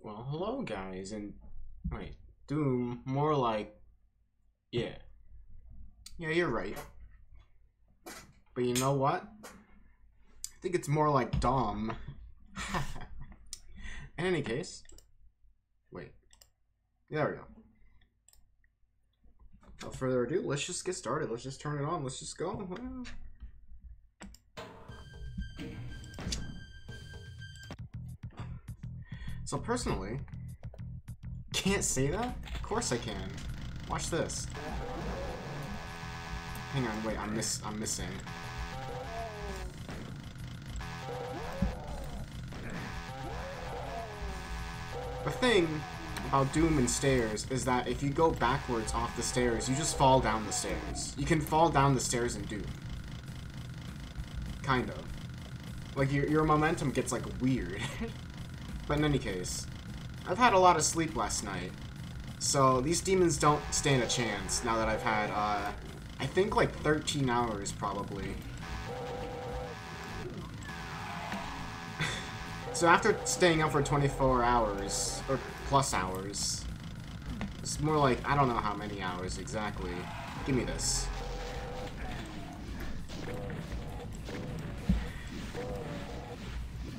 Well, hello guys, and wait, Doom, more like, yeah. Yeah, you're right. But you know what? I think it's more like Dom. In any case, wait, there we go. Without further ado, let's just get started. Let's just turn it on. Let's just go. So personally, can't say that? Of course I can. Watch this. Hang on, wait, I'm missing. The thing about Doom and stairs is that if you go backwards off the stairs, you just fall down the stairs. You can fall down the stairs in Doom. Kind of. Like, your momentum gets, like, weird. But in any case, I've had a lot of sleep last night. So, these demons don't stand a chance now that I've had, I think, like, 13 hours, probably. So after staying up for 24 hours, or plus hours, it's more like, I don't know how many hours exactly. Give me this.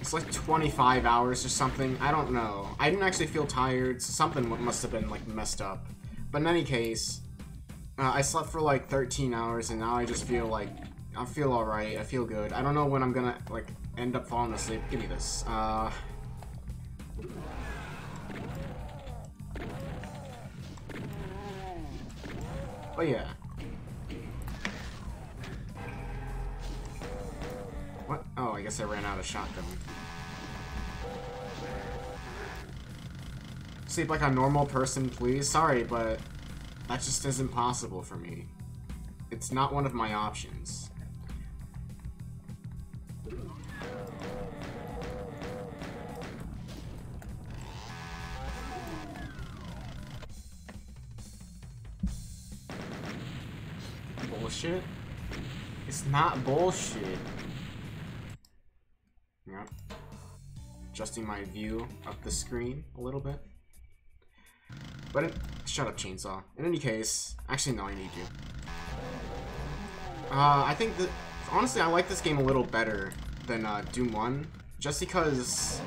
It's like 25 hours or something. I don't know. I didn't actually feel tired, so something must have been, like, messed up. But in any case, I slept for, like, 13 hours, and now I just feel like, I feel alright. I feel good. I don't know when I'm gonna, like, end up falling asleep. Give me this. Oh yeah. What? Oh, I guess I ran out of shotgun. Sleep like a normal person, please? Sorry, but that just isn't possible for me. It's not one of my options. Bullshit? It's not bullshit. Yep. Adjusting my view of the screen a little bit. But shut up, chainsaw. In any case, actually no, I need you. I think that honestly I like this game a little better than Doom 1, just because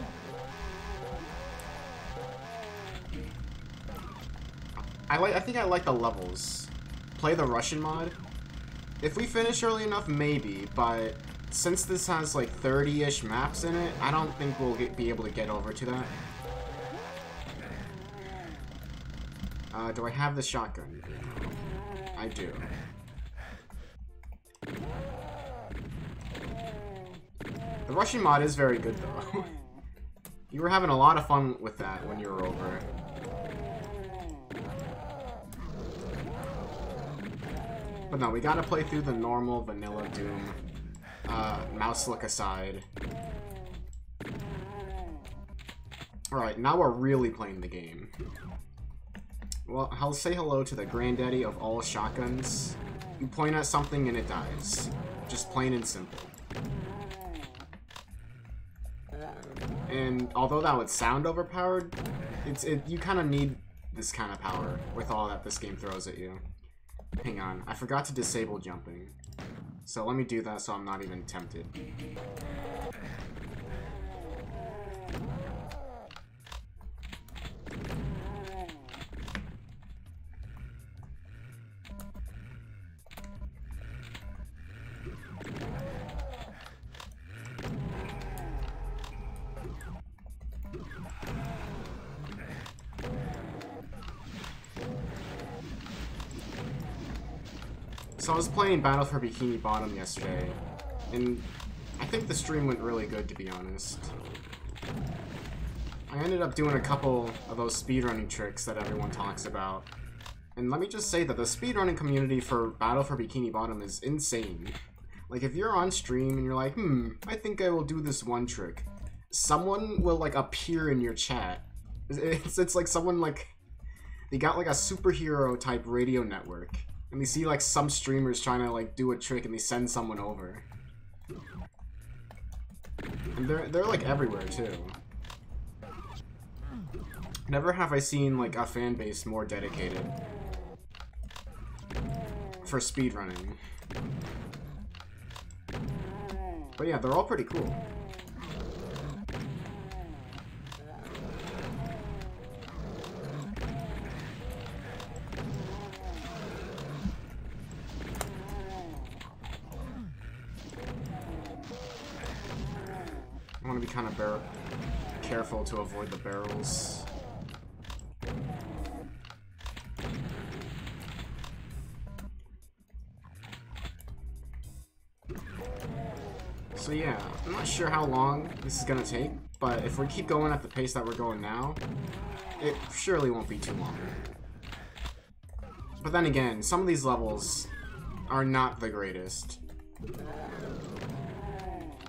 I think I like the levels. Play the Russian mod. If we finish early enough, maybe, but since this has like 30-ish maps in it, I don't think we'll be able to get over to that. Do I have the shotgun? I do. The Russian mod is very good, though. You were having a lot of fun with that when you were over. But no, we gotta play through the normal vanilla Doom. Mouse look aside. Alright, now we're really playing the game. Well, I'll say hello to the granddaddy of all shotguns. You point at something and it dies. Just plain and simple. And although that would sound overpowered, you kind of need this kind of power with all that this game throws at you. Hang on, I forgot to disable jumping. So let me do that so I'm not even tempted. So I was playing Battle for Bikini Bottom yesterday, and I think the stream went really good, to be honest. I ended up doing a couple of those speedrunning tricks that everyone talks about. And let me just say that the speedrunning community for Battle for Bikini Bottom is insane. Like, if you're on stream and you're like, I think I will do this one trick, someone will, like, appear in your chat. It's like someone, like, they got, like, a superhero type radio network. And we see, like, some streamers trying to, like, do a trick and they send someone over. And they're like, everywhere, too. Never have I seen, like, a fan base more dedicated for speedrunning. But yeah, they're all pretty cool. I want to be kind of careful to avoid the barrels. So yeah, I'm not sure how long this is gonna take, but if we keep going at the pace that we're going now, it surely won't be too long. But then again, some of these levels are not the greatest.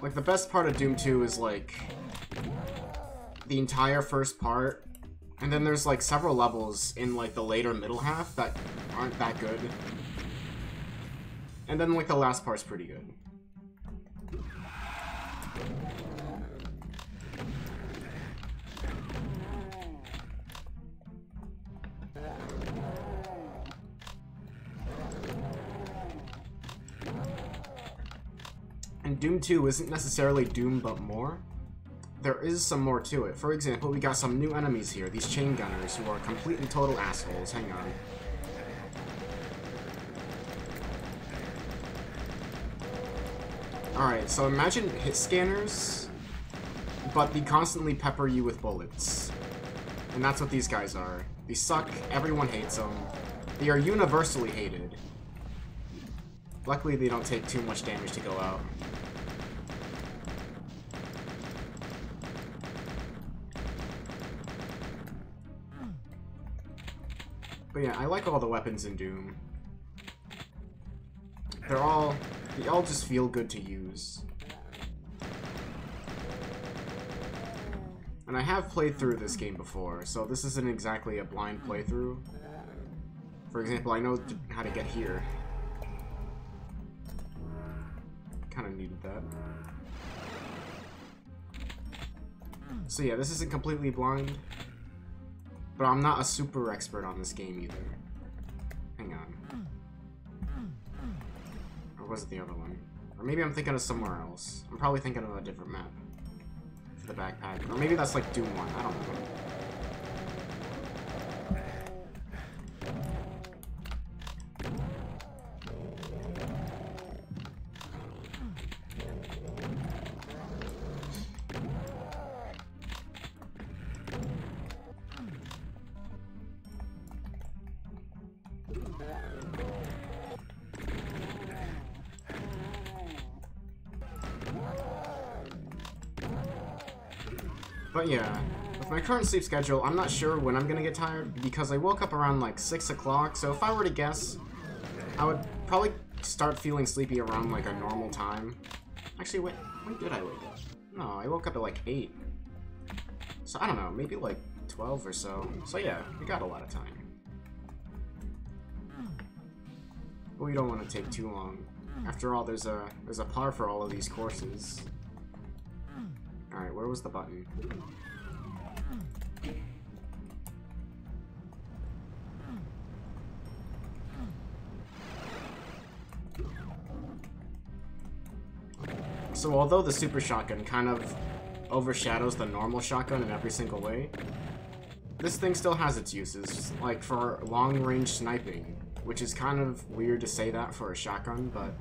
Like, the best part of Doom 2 is, like, the entire first part, and then there's, like, several levels in, like, the later middle half that aren't that good. And then, like, the last part's pretty good. And Doom 2 isn't necessarily Doom, but more. There is some more to it. For example, we got some new enemies here, these chain gunners, who are complete and total assholes. Hang on. Alright, so imagine hit scanners, but they constantly pepper you with bullets. And that's what these guys are. They suck, everyone hates them. They are universally hated. Luckily, they don't take too much damage to go out. But yeah, I like all the weapons in Doom. They all just feel good to use. And I have played through this game before, so this isn't exactly a blind playthrough. For example, I know how to get here. Kinda needed that. So yeah, this isn't completely blind. But I'm not a super expert on this game either. Hang on. Or was it the other one? Or maybe I'm thinking of somewhere else. I'm probably thinking of a different map for the backpack. Or maybe that's like Doom 1. I don't know. But yeah, with my current sleep schedule, I'm not sure when I'm gonna get tired, because I woke up around like 6 o'clock, so if I were to guess, I would probably start feeling sleepy around like a normal time. Actually, when did I wake up? No, I woke up at like 8. So I don't know, maybe like 12 or so. So yeah, we got a lot of time. But we don't want to take too long. After all, there's a par for all of these courses. Alright, where was the button? So although the super shotgun kind of overshadows the normal shotgun in every single way, this thing still has its uses, like for long-range sniping, which is kind of weird to say that for a shotgun, but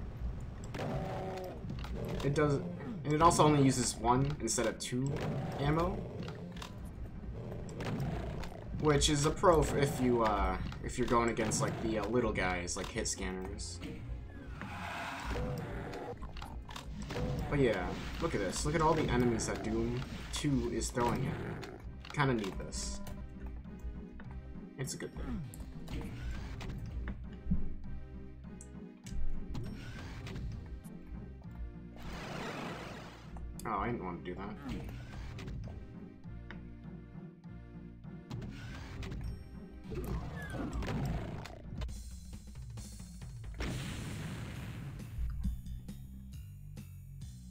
it does. And it also only uses 1 instead of 2 ammo, which is a pro for if you're going against like the little guys like hit scanners. But yeah, look at this. Look at all the enemies that Doom 2 is throwing at me. Kind of need this. It's a good thing. Oh, I didn't want to do that.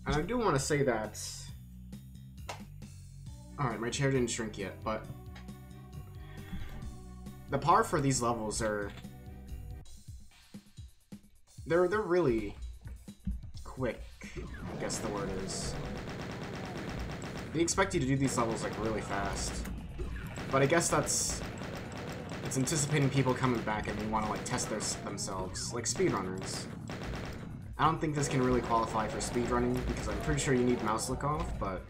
And I do want to say that... Alright, my chair didn't shrink yet, but the par for these levels are... They're really quick, I guess the word is. They expect you to do these levels, like, really fast. But I guess it's anticipating people coming back and they want to, like, test themselves, like speedrunners. I don't think this can really qualify for speedrunning, because I'm pretty sure you need mouse look off, but...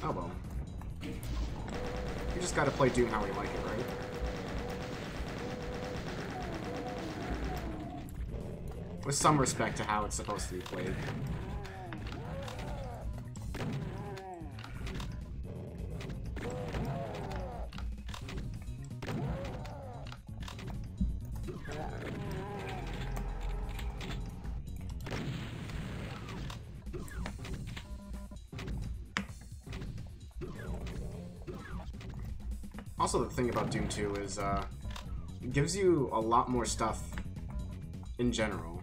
Oh well. You just gotta play Doom how we like it, right? With some respect to how it's supposed to be played. Also, the thing about Doom 2 is, it gives you a lot more stuff in general.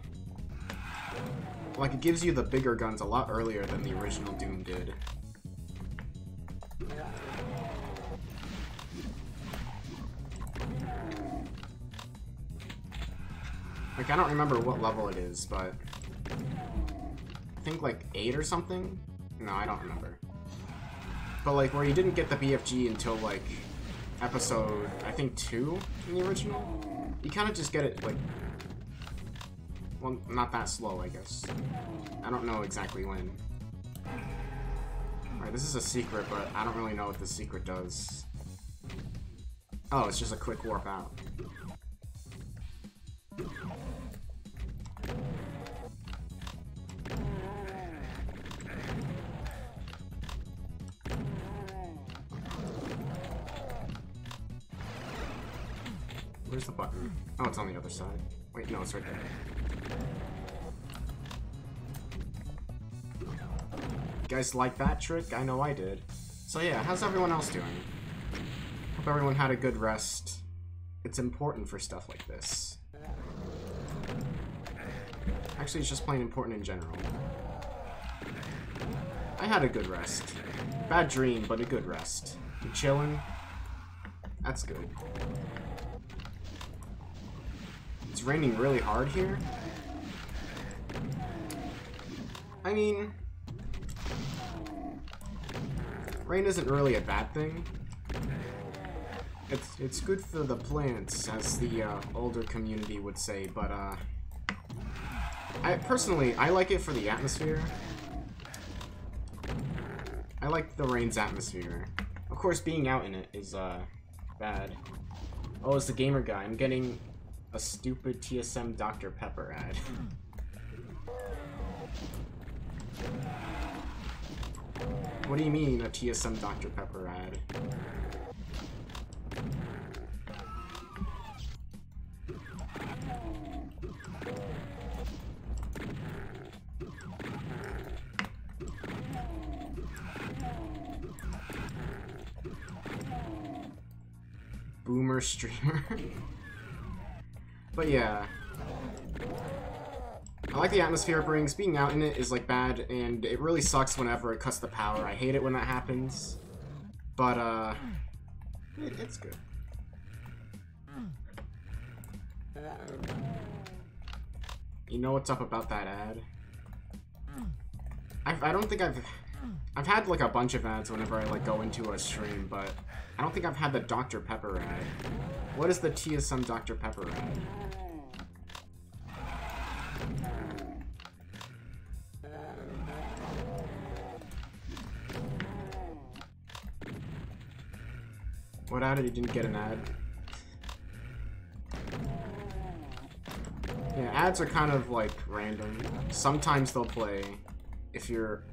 Like, it gives you the bigger guns a lot earlier than the original Doom did. Like, I don't remember what level it is, but... I think, like, 8 or something? No, I don't remember. But, like, where you didn't get the BFG until, like... episode, I think 2 in the original? You kind of just get it, like... Well, not that slow, I guess. I don't know exactly when. Alright, this is a secret, but I don't really know what the secret does. Oh, it's just a quick warp out. Where's the button? Oh, it's on the other side. Wait, no, it's right there. You guys like that trick? I know I did. So yeah, how's everyone else doing? Hope everyone had a good rest. It's important for stuff like this. Actually, it's just plain important in general. I had a good rest. Bad dream, but a good rest. You chilling? That's good. It's raining really hard here. I mean, rain isn't really a bad thing. It's good for the plants, as the older community would say, but I like it for the atmosphere. I like the rain's atmosphere. Of course, being out in it is bad. Oh, as the gamer guy, I'm getting a stupid TSM Dr. Pepper ad. What do you mean, a TSM Dr. Pepper ad? Boomer streamer. But yeah, I like the atmosphere it brings. Being out in it is like bad, and it really sucks whenever it cuts the power. I hate it when that happens, but it's good. You know what's up about that ad? I don't think I've had like a bunch of ads whenever I like go into a stream, but I don't think I've had the Dr. Pepper ad. What is the TSM Dr. Pepper ad? What ad? You didn't get an ad? Yeah, ads are kind of like random. Sometimes they'll play if you're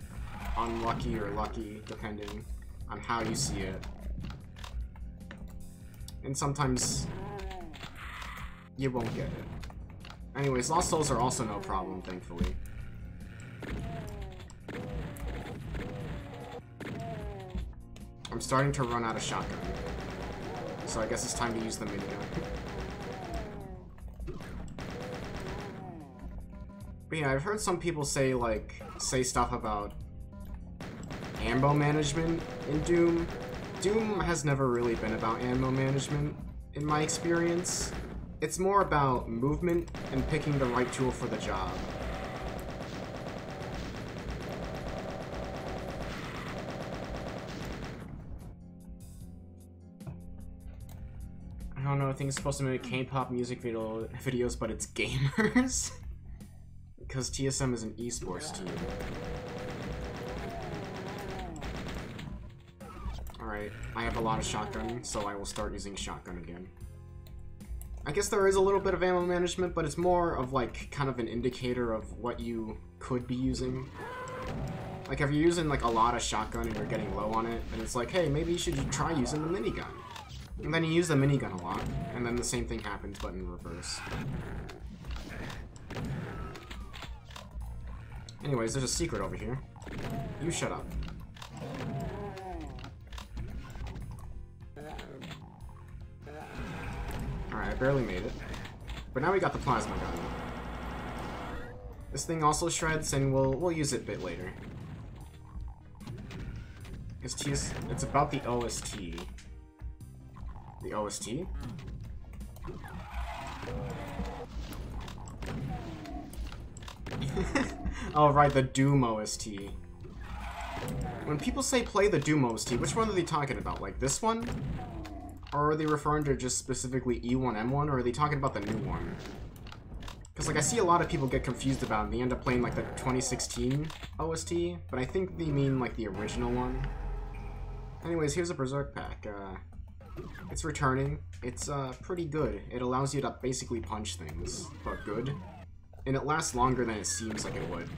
unlucky or lucky, depending on how you see it. And sometimes you won't get it. Anyways, Lost Souls are also no problem, thankfully. I'm starting to run out of shotgun, so I guess it's time to use the minigun. But yeah, I've heard some people say stuff about ammo management in Doom, Doom has never really been about ammo management, in my experience. It's more about movement and picking the right tool for the job. I don't know, I think it's supposed to make K-pop music videos, but it's gamers. Because TSM is an esports team. Alright, I have a lot of shotgun, so I will start using shotgun again. I guess there is a little bit of ammo management, but it's more of like kind of an indicator of what you could be using. Like if you're using like a lot of shotgun and you're getting low on it, then it's like, hey, maybe you should try using the minigun. And then you use the minigun a lot, and then the same thing happens, but in reverse. Anyways, there's a secret over here. You shut up. Alright, I barely made it. But now we got the plasma gun. This thing also shreds, and we'll use it a bit later. It's about the OST. The OST? Oh, right, the Doom OST. When people say play the Doom OST, which one are they talking about? Like this one? Or are they referring to just specifically E1M1, or are they talking about the new one? Because, like, I see a lot of people get confused about it, and they end up playing, like, the 2016 OST, but I think they mean, like, the original one. Anyways, here's a Berserk pack. It's returning. It's, pretty good. It allows you to basically punch things, but good. And it lasts longer than it seems like it would.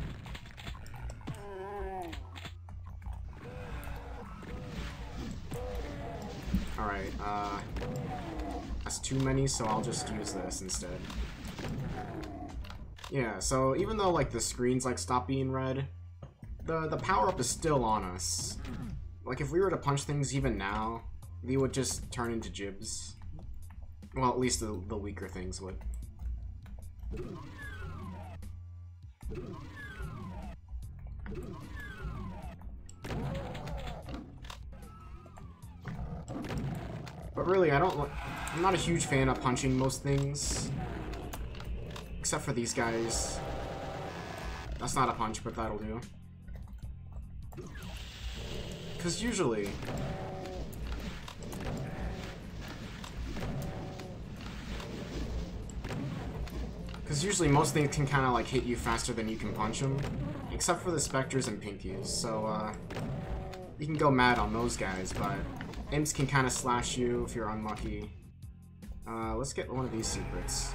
Alright, that's too many, so I'll just use this instead. Yeah, so even though, like, the screens, like, stop being red, the power-up is still on us. Like, if we were to punch things even now, they would just turn into gibs. Well, at least the weaker things would. But really, I'm not a huge fan of punching most things. Except for these guys. That's not a punch, but that'll do. Because usually... most things can kind of like hit you faster than you can punch them. Except for the Spectres and Pinkies, so you can go mad on those guys, but imps can kind of slash you if you're unlucky. Let's get one of these secrets.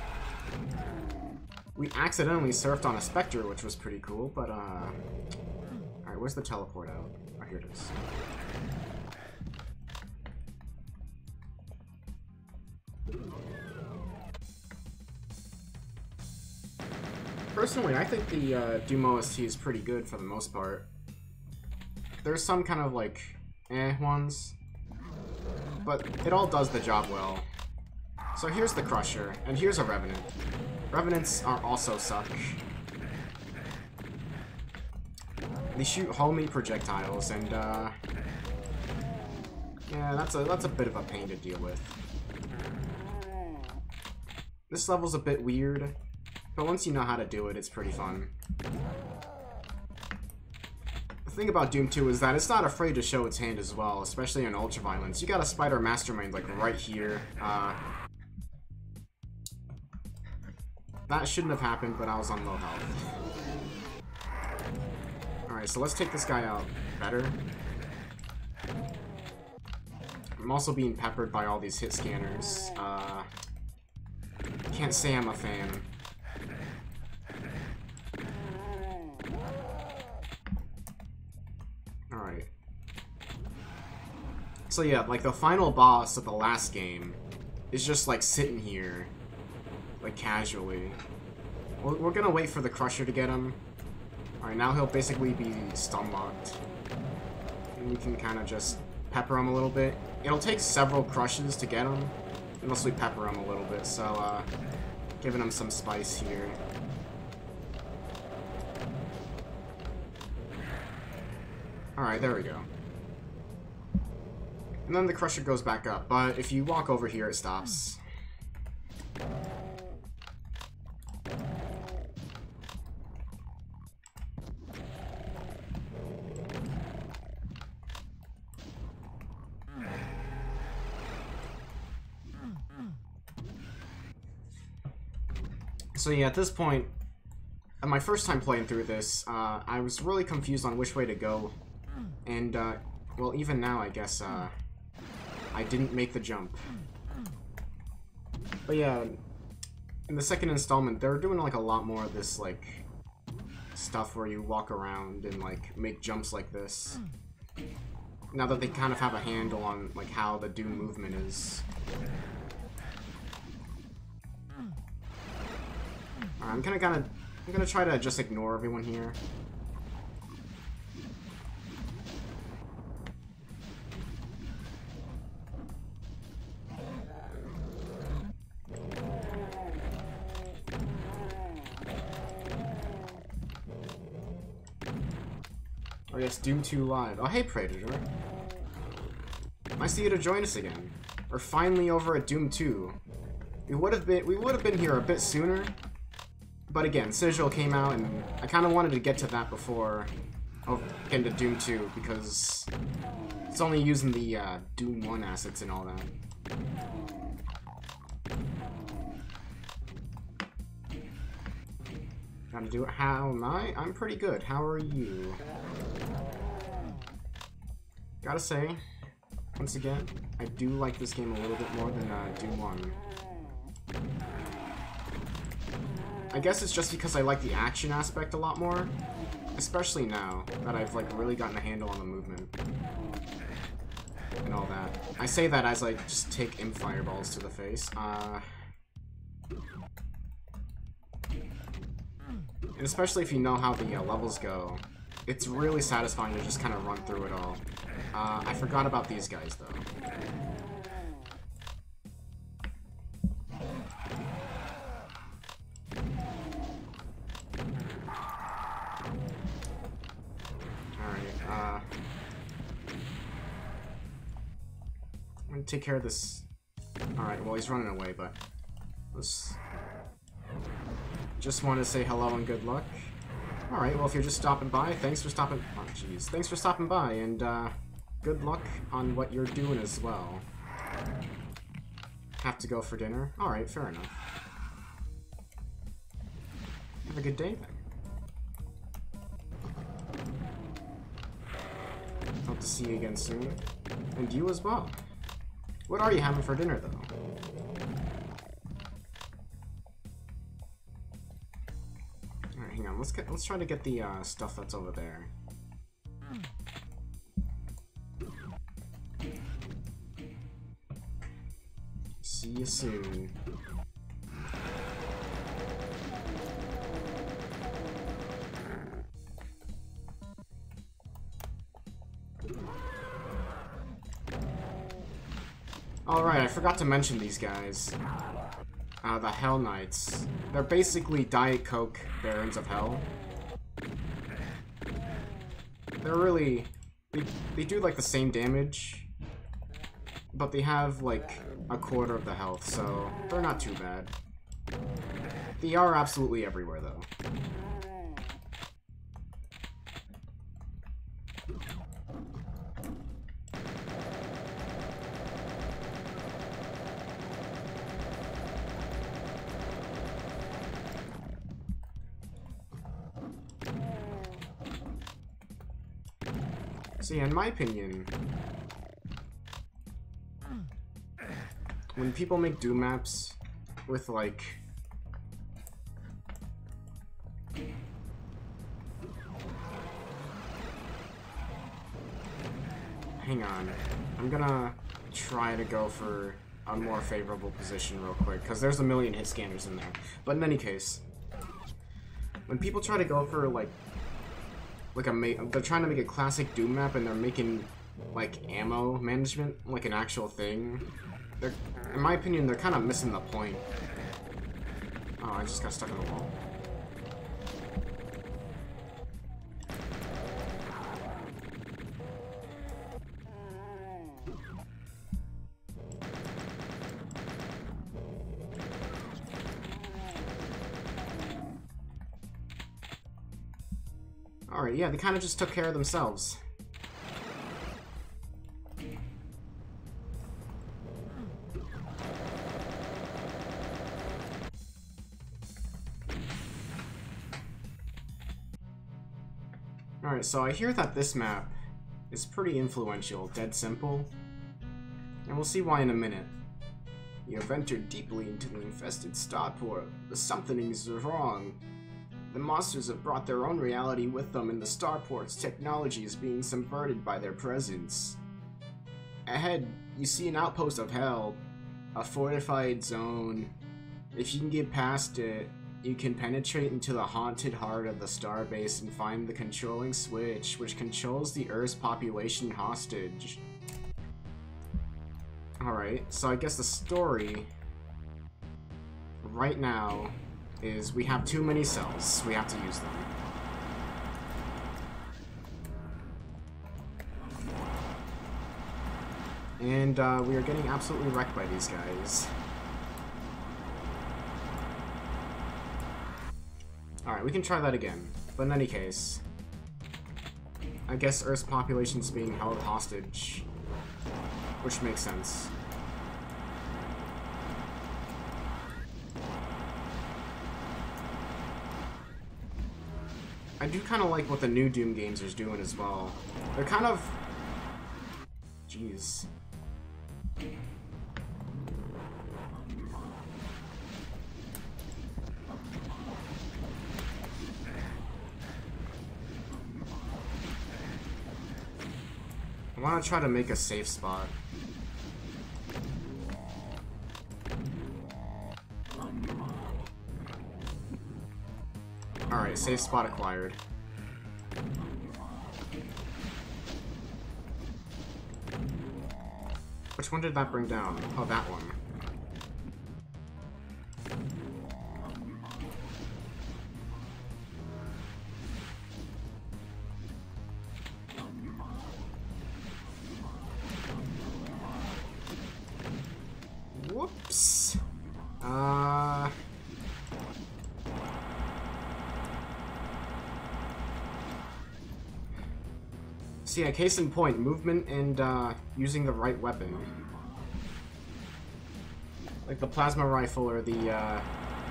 We accidentally surfed on a Spectre, which was pretty cool, but alright, where's the teleport out? Oh, here it is. Personally, I think the Doom OST is pretty good for the most part. There's some kind of like ones, but it all does the job well. So here's the Crusher, and here's a Revenant. Revenants are also suck. They shoot homing projectiles, and yeah, that's a bit of a pain to deal with. This level's a bit weird, but once you know how to do it, it's pretty fun. The thing about Doom 2 is that it's not afraid to show its hand as well, especially in Ultraviolence. You got a Spider Mastermind, like, right here. That shouldn't have happened, but I was on low health. Alright, so let's take this guy out better. I'm also being peppered by all these hit scanners. Can't say I'm a fan. Alright. So yeah, like the final boss of the last game is just like sitting here, like casually. We're gonna wait for the Crusher to get him. Alright, now he'll basically be stun locked. And we can kind of just pepper him a little bit. It'll take several crushes to get him, unless we pepper him a little bit, so giving him some spice here. Alright, there we go. And then the crusher goes back up, but if you walk over here, it stops. So yeah, at this point, at my first time playing through this, I was really confused on which way to go. And, well, even now, I guess, I didn't make the jump. But yeah, in the second installment, they're doing, like, a lot more of this, like, stuff where you walk around and, like, make jumps like this. Now that they kind of have a handle on, like, how the Doom movement is. I'm gonna try to just ignore everyone here. Oh yes, Doom 2 Live. Oh hey Predator. Nice of you to join us again. We're finally over at Doom 2. We would have been here a bit sooner. But again, Sigil came out, and I kind of wanted to get to that before getting to Doom 2, because it's only using the Doom 1 assets and all that. Gotta do it. How am I? I'm pretty good. How are you? Gotta say, once again, I do like this game a little bit more than Doom 1. I guess it's just because I like the action aspect a lot more, especially now that I've like really gotten a handle on the movement and all that. I say that as I just take imp fireballs to the face. And especially if you know how the levels go, it's really satisfying to just kind of run through it all. I forgot about these guys though. I'm gonna take care of this. Alright, well he's running away, but let's just want to say hello and good luck. Alright, well if you're just stopping by, thanks for stopping. Oh jeez. Thanks for stopping by, and good luck on what you're doing as well. Have to go for dinner? Alright, fair enough. Have a good day then. Hope to see you again soon. And you as well. What are you having for dinner, though? Alright, hang on. Let's try to get the stuff that's over there. See you soon. Alright, I forgot to mention these guys. The Hell Knights. They're basically Diet Coke Barons of Hell. They're really... They do like the same damage, but they have like a quarter of the health, so they're not too bad. They are absolutely everywhere though. So yeah, in my opinion, when people make Doom maps with like hang on, I'm gonna try to go for a more favorable position real quick, because there's a million hit scanners in there. But in any case, when people try to go for like they're trying to make a classic Doom map and they're making like ammo management like an actual thing, in my opinion, they're kind of missing the point. Oh, I just got stuck in the wall. Alright, yeah, they kind of just took care of themselves. Alright, so I hear that this map is pretty influential, dead simple. And we'll see why in a minute. You have entered deeply into the infested starport, but something is wrong. The monsters have brought their own reality with them, and the starport's technology is being subverted by their presence. Ahead, you see an outpost of hell, a fortified zone. If you can get past it, you can penetrate into the haunted heart of the starbase and find the controlling switch, which controls the Earth's population hostage. Alright, so I guess the story right now is we have too many cells. We have to use them. And we are getting absolutely wrecked by these guys. Alright, we can try that again. But in any case, I guess Earth's population is being held hostage, which makes sense. I do kind of like what the new Doom games are doing as well. They're kind of... Jeez. I want to try to make a safe spot. Alright, safe spot acquired. Which one did that bring down? Oh, that one. Whoops. So yeah, case in point, movement and using the right weapon. Like the plasma rifle or the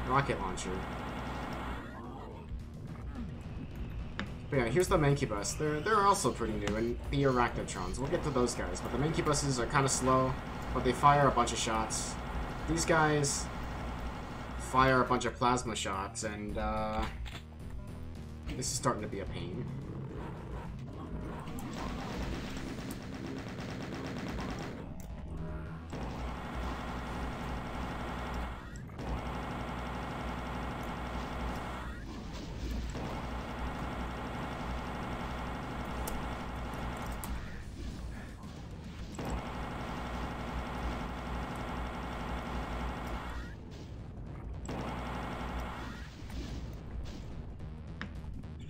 rocket launcher. But yeah, here's the Mancubus. They're also pretty new, and the Arachnotrons. We'll get to those guys, but the Mancubuses are kind of slow, but they fire a bunch of shots. These guys fire a bunch of plasma shots, and this is starting to be a pain.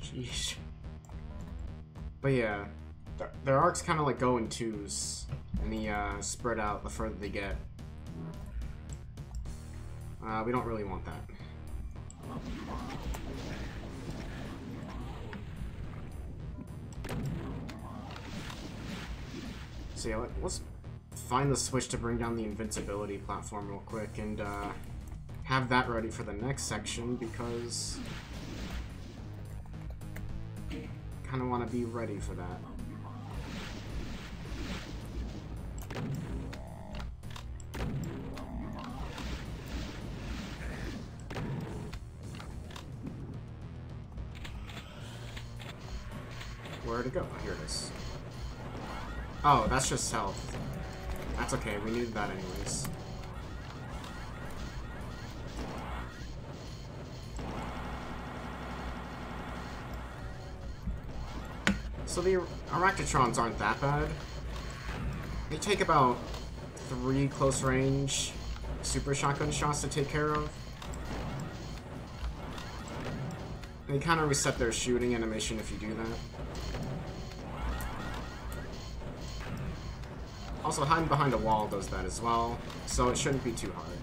Sheesh. But yeah, their arcs kind of like go in twos, and they spread out the further they get. We don't really want that. So yeah, let's find the switch to bring down the invincibility platform real quick, and have that ready for the next section, because kind of want to be ready for that. Where'd it go? Oh, here it is. Oh, that's just health. That's okay, we needed that anyways. So the Arachnotrons aren't that bad. They take about 3 close range super shotgun shots to take care of. They kind of reset their shooting animation if you do that. Also, hiding behind a wall does that as well, so it shouldn't be too hard.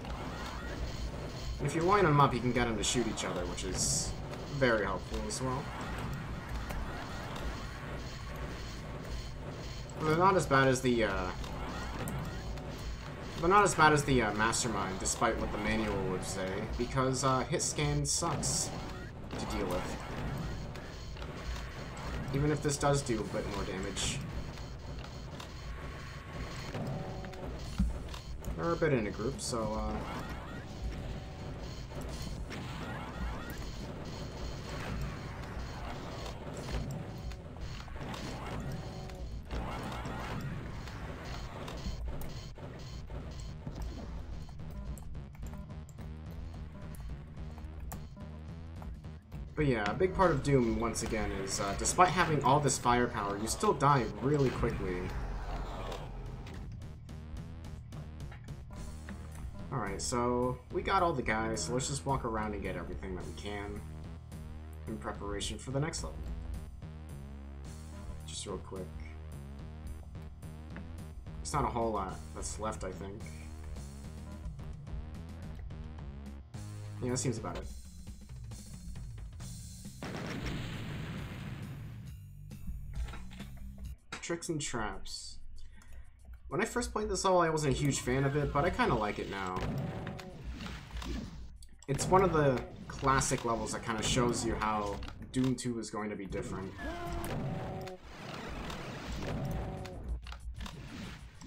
And if you line them up, you can get them to shoot each other, which is very helpful as well. They're not as bad as the, They're not as bad as the Mastermind, despite what the manual would say, because hit scan sucks to deal with. Even if this does do a bit more damage. They're a bit in a group, so But yeah, a big part of Doom, once again, is despite having all this firepower, you still die really quickly. Alright, so we got all the guys, so let's just walk around and get everything that we can in preparation for the next level. Just real quick. It's not a whole lot that's left, I think. Yeah, that seems about it. Tricks and traps. When I first played this level, I wasn't a huge fan of it, but I kind of like it now. It's one of the classic levels that kind of shows you how Doom 2 is going to be different.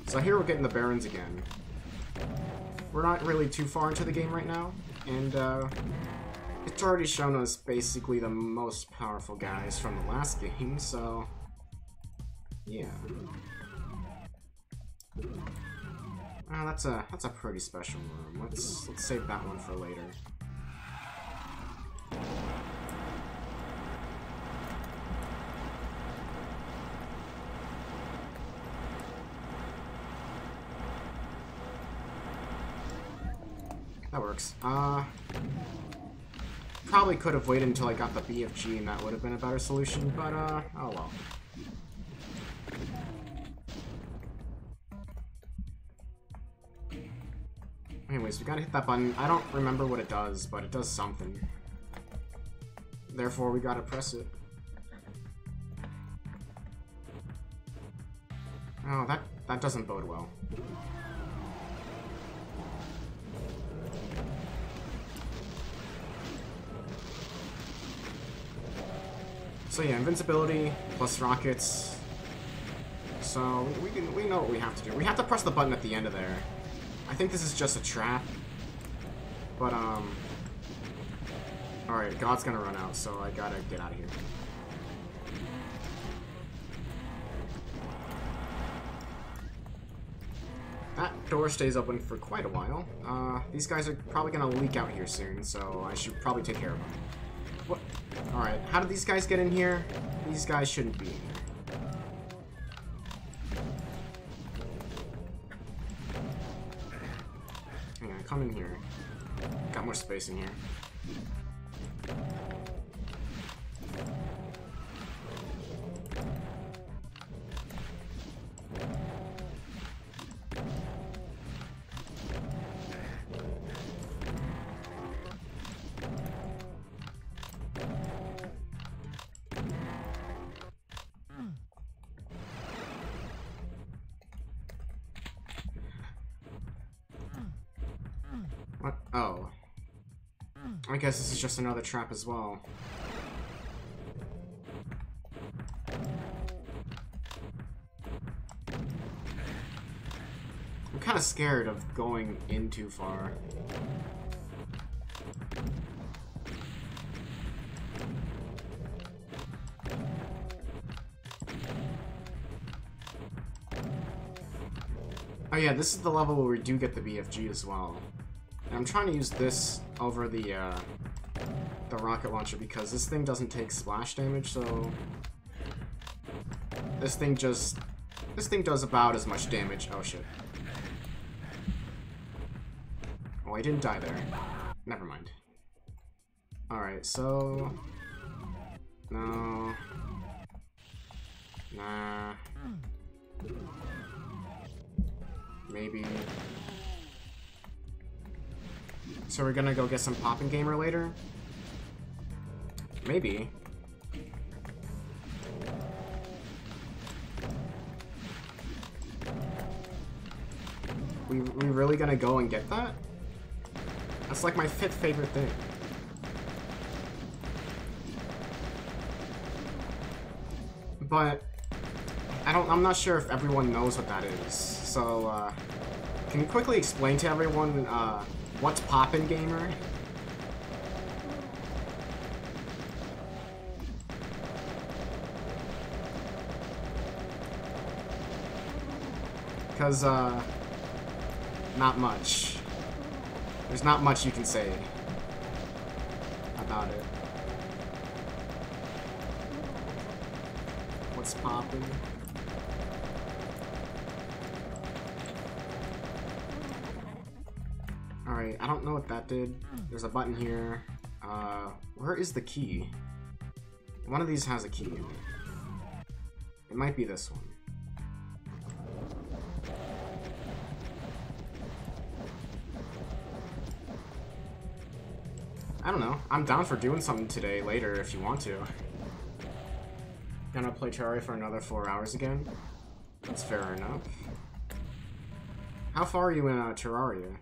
So here we're getting the Barons again. We're not really too far into the game right now, and it's already shown us basically the most powerful guys from the last game, so yeah. Oh, that's a pretty special room. Let's save that one for later. That works. Probably could have waited until I got the BFG and that would have been a better solution, but oh well. Anyways, we gotta hit that button. I don't remember what it does, but it does something. Therefore, we gotta press it. Oh, that doesn't bode well. So yeah, invincibility plus rockets. So we know what we have to do. We have to press the button at the end of there. I think this is just a trap, but alright, God's gonna run out, so I gotta get out of here. That door stays open for quite a while. These guys are probably gonna leak out here soon, so I should probably take care of them. What? Alright, how did these guys get in here? These guys shouldn't be in here. Come in here. Got more space in here. What? Oh. I guess this is just another trap as well. I'm kind of scared of going in too far. Oh yeah, this is the level where we do get the BFG as well. And I'm trying to use this over the rocket launcher because this thing doesn't take splash damage, so this thing does about as much damage. Oh shit. Oh, I didn't die there. Never mind. Alright, so no. Nah. Maybe. So we're gonna go get some Poppin' Gamer later? Maybe. We really gonna go and get that? That's like my 5th favorite thing. But I'm not sure if everyone knows what that is. So can you quickly explain to everyone what's poppin', gamer? Because not much. There's not much you can say about it. What's poppin'? Alright, I don't know what that did. There's a button here. Where is the key? One of these has a key in it. It might be this one. I don't know. I'm down for doing something today later if you want to. Gonna play Terraria for another 4 hours again? That's fair enough. How far are you in Terraria?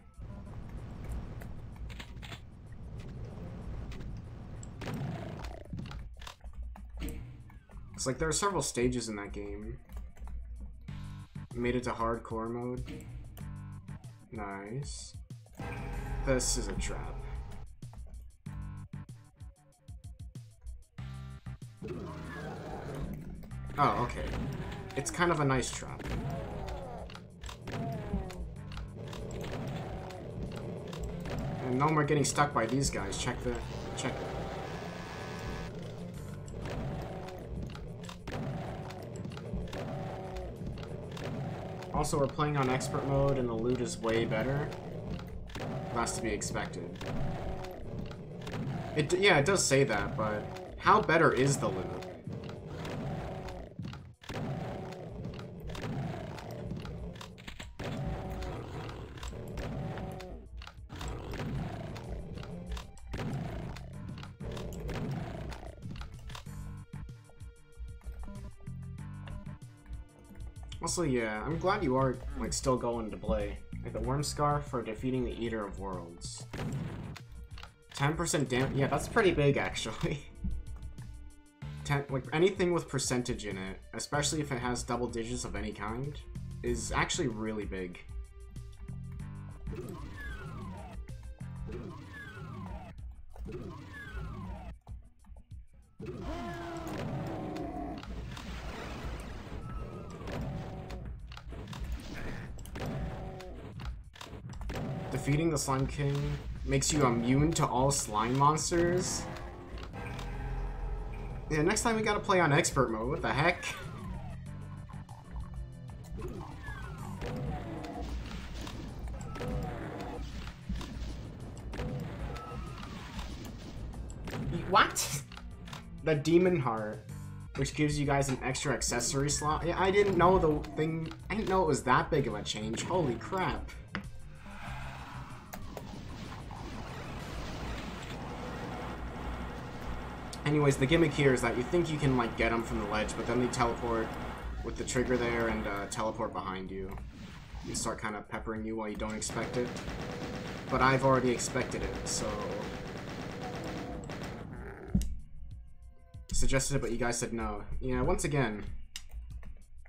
It's like there are several stages in that game. Made it to hardcore mode. Nice. This is a trap. Oh, okay. It's kind of a nice trap. And no more getting stuck by these guys. Check it. Also, we're playing on expert mode and the loot is way better. That's to be expected. Yeah, it does say that, but how better is the loot? Also, yeah, I'm glad you are, like, still going to play. Like, the Worm Scarf for defeating the Eater of Worlds. 10% damage. Yeah, that's pretty big, actually. Like, anything with percentage in it, especially if it has double digits of any kind, is actually really big. Defeating the Slime King makes you immune to all slime monsters? Yeah, next time we gotta play on expert mode, what the heck? What? The Demon Heart, which gives you guys an extra accessory slot? Yeah, I didn't know I didn't know it was that big of a change. Holy crap. Anyways, the gimmick here is that you think you can, like, get them from the ledge, but then they teleport with the trigger there and teleport behind you. And start kind of peppering you while you don't expect it. But I've already expected it, so... Suggested it, but you guys said no. Yeah, once again,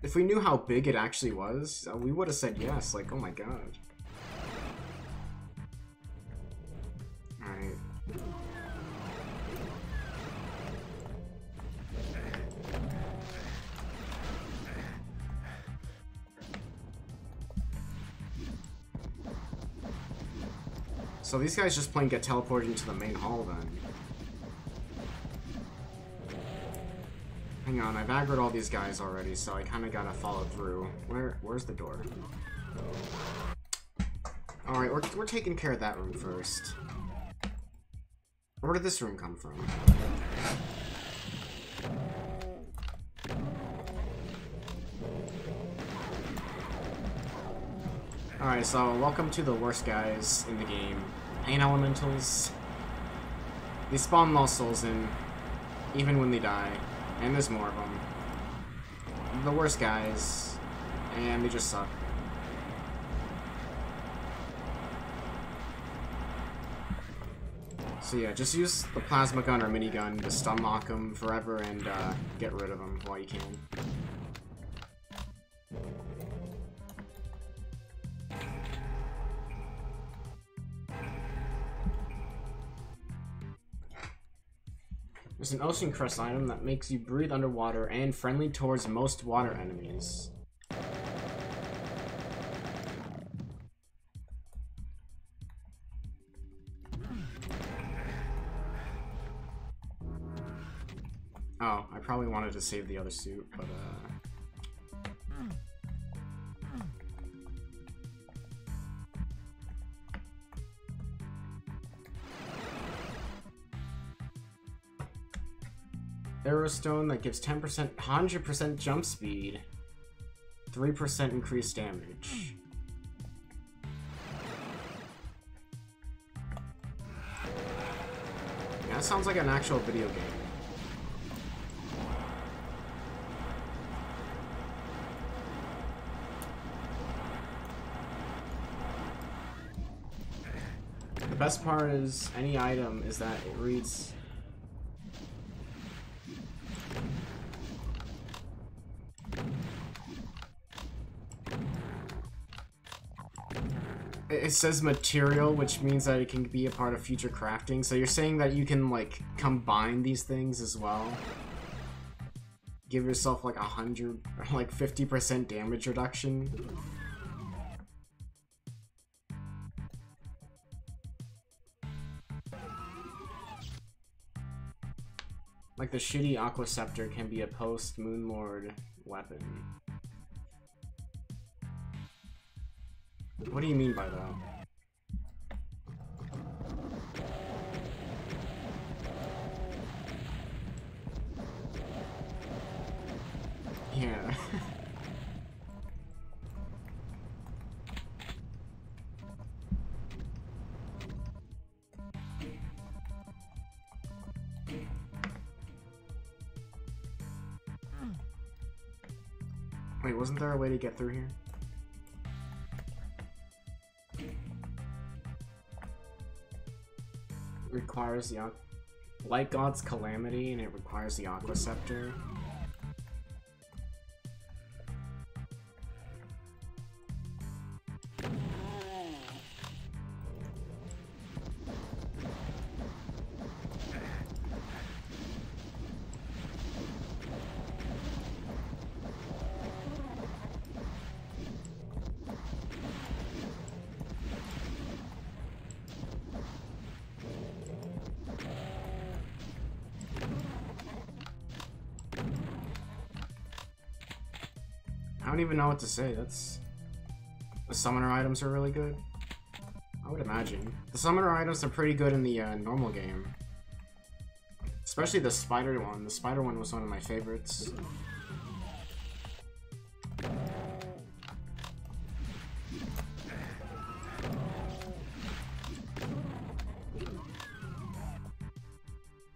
if we knew how big it actually was, we would have said yes, like, oh my god. Alright. So these guys just plain get teleported into the main hall then. Hang on, I've aggroed all these guys already, so I kinda gotta follow through. Where's the door? Alright, we're taking care of that room first. Where did this room come from? Alright, so welcome to the worst guys in the game. Pain Elementals. They spawn lost souls in, even when they die. And there's more of them. The worst guys. And they just suck. So yeah, just use the plasma gun or minigun to stun lock them forever and get rid of them while you can. There's an ocean crust item that makes you breathe underwater and friendly towards most water enemies. Oh, I probably wanted to save the other suit, but Arrowstone that gives 10%, 100% jump speed, 3% increased damage. Yeah, that sounds like an actual video game. The best part is any item is that it reads it says material, which means that it can be a part of future crafting. So you're saying that you can like combine these things as well? Give yourself like 100 or like 50% damage reduction? Like the shitty Aqua Scepter can be a post-Moonlord weapon. What do you mean by that? Yeah. Wait, wasn't there a way to get through here? Requires the Light God's Calamity, and it requires the Aqua Scepter. I don't even know what to say. That's... The summoner items are really good. I would imagine. The summoner items are pretty good in the normal game. Especially the spider one. The spider one was one of my favorites.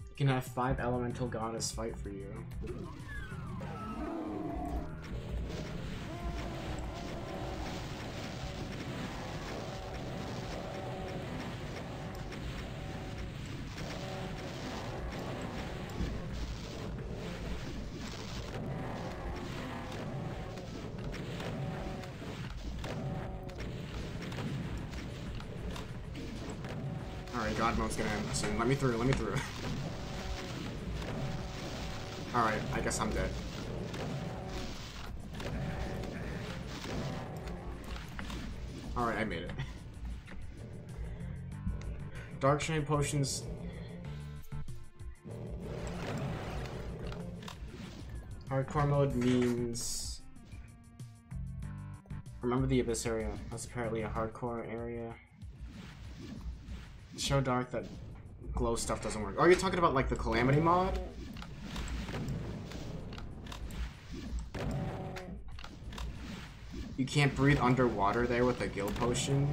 You can have 5 elemental goddess fight for you. Alright, God mode's gonna end soon. Let me through, let me through. Alright, I guess I'm dead. Alright, I made it. Dark Shade Potions. Hardcore mode means... Remember the Abyss area. That's apparently a hardcore area. Show dark that glow stuff doesn't work. Oh, you're talking about like the Calamity mod? You can't breathe underwater there with a gill potion?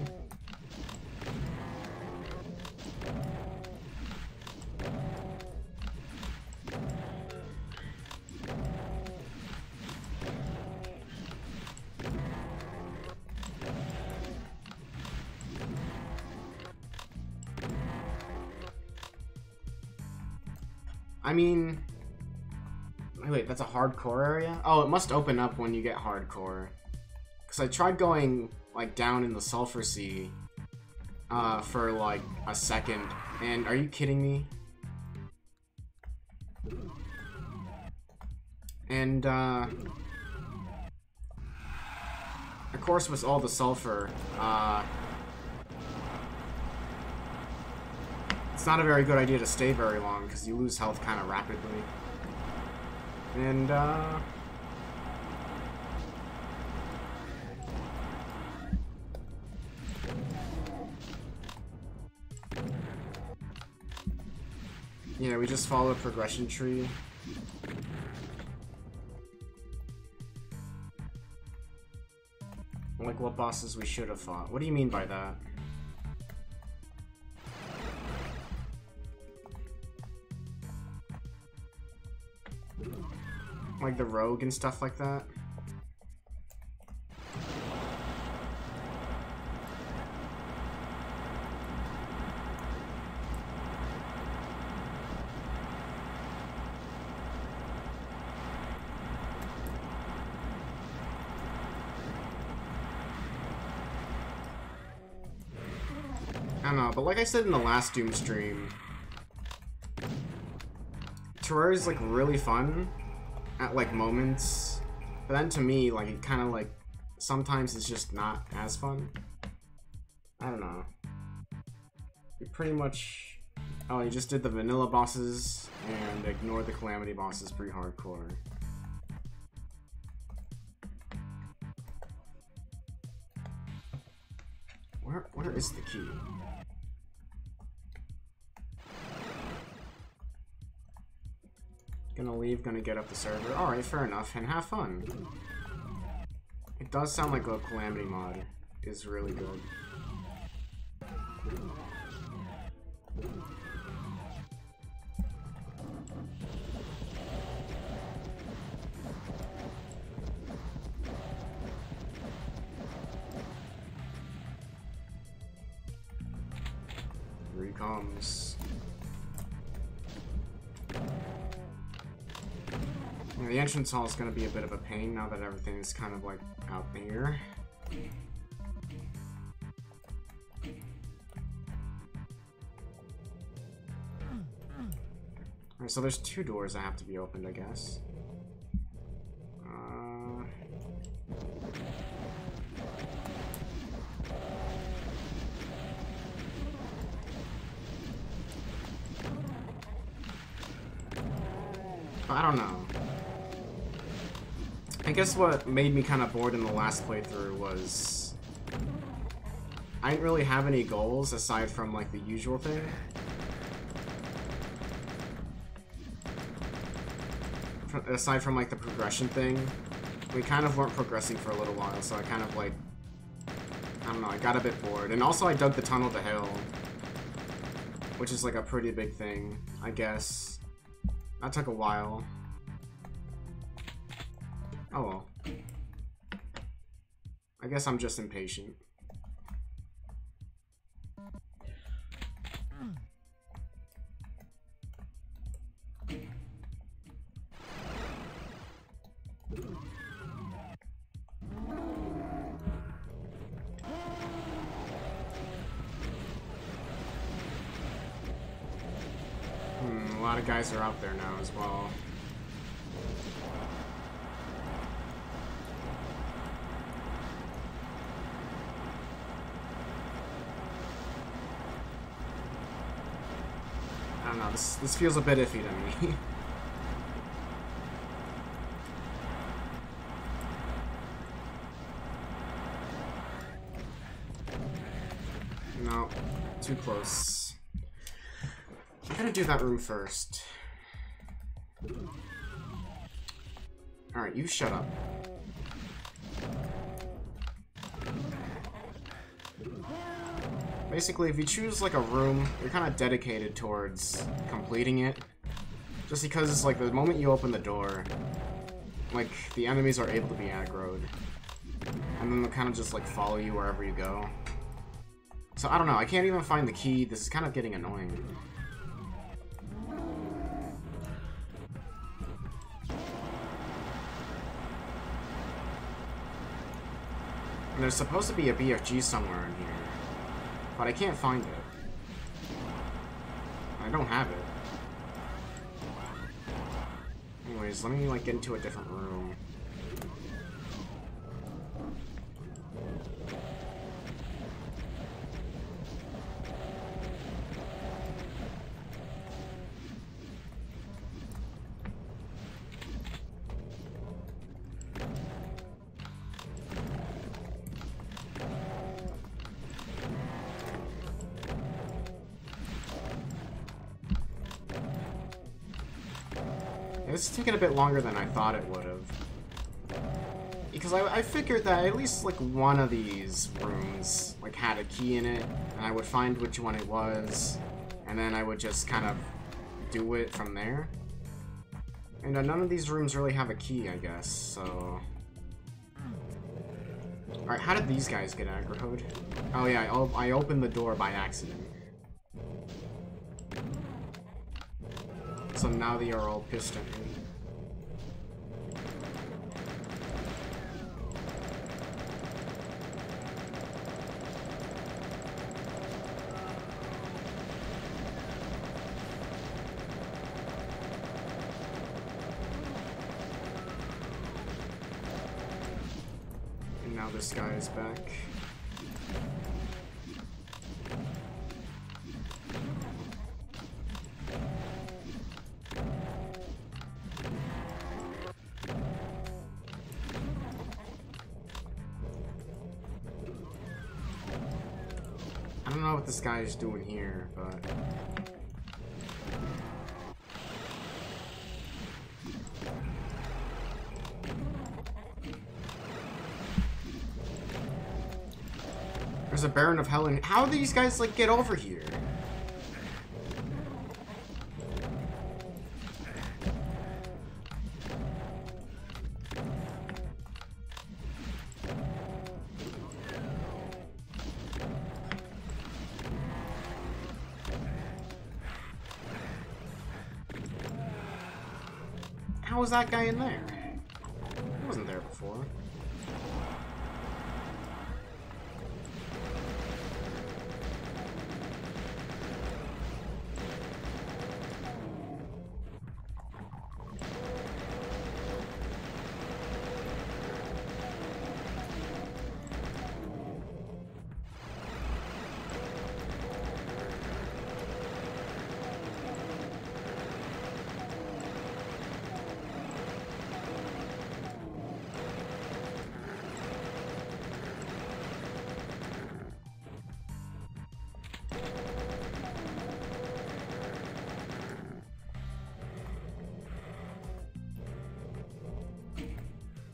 I mean... Wait, that's a hardcore area? Oh, it must open up when you get hardcore. Because I tried going, like, down in the Sulphur Sea for, like, a second. And are you kidding me? And, of course, with all the sulfur, it's not a very good idea to stay very long, because you lose health kind of rapidly. And, yeah, we just follow a progression tree. Like what bosses we should have fought. What do you mean by that? Like the rogue and stuff like that? I don't know, but like I said in the last Doom stream, Terraria is like really fun at like moments, but then to me, like it kind of like sometimes it's just not as fun. I don't know. You pretty much, oh, you just did the vanilla bosses and ignored the calamity bosses pretty hardcore. Where is the key? Gonna leave, gonna get up the server. Alright, fair enough, and have fun. It does sound like a Calamity mod is really good. Here he comes. Yeah, the entrance hall is going to be a bit of a pain now that everything is kind of like out there. Alright, so there's two doors that have to be opened, I guess. I don't know. I guess what made me kind of bored in the last playthrough was I didn't really have any goals aside from like the usual thing. Aside from like the progression thing, we kind of weren't progressing for a little while, so I kind of like, I don't know, I got a bit bored. And also I dug the tunnel to hell, which is like a pretty big thing, I guess. That took a while. Oh well. I guess I'm just impatient. A lot of guys are out there now as well. I don't know, this feels a bit iffy to me. No, too close. I'm gonna do that room first. Alright, you shut up. Basically, if you choose like a room, you're kind of dedicated towards completing it. Just because it's like the moment you open the door, like the enemies are able to be aggroed. And then they'll kind of just like follow you wherever you go. So I don't know, I can't even find the key. This is kind of getting annoying. And there's supposed to be a BFG somewhere in here, but I can't find it. I don't have it. Anyways, let me like get into a different room. This is taking a bit longer than I thought it would have. Because I figured that at least like one of these rooms like had a key in it, and I would find which one it was, and then I would just kind of do it from there. And none of these rooms really have a key, I guess, so... Alright, how did these guys get aggroed? Oh yeah, I opened the door by accident. So now they are all pissed at me. And now this guy is back. I don't know what this guy is doing here, but... There's a Baron of Hell in... How do these guys, like, get over here? How was that guy in there? He wasn't there before.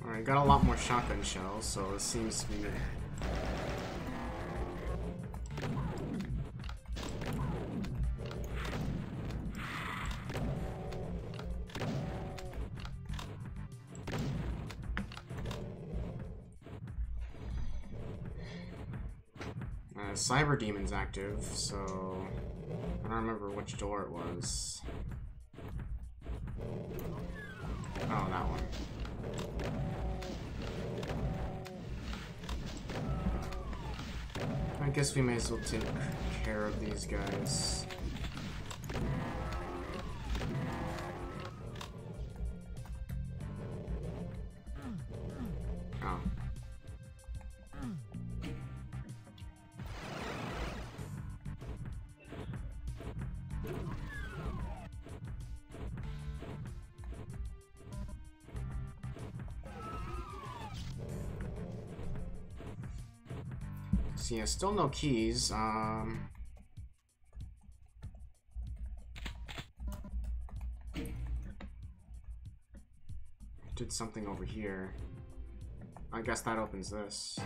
Alright, got a lot more shotgun shells, so it seems to be... Cyber Demon's active, so... I don't remember which door it was. Oh, that one. I guess we may as well take care of these guys. Oh. So yeah, still no keys. Did something over here. I guess that opens this.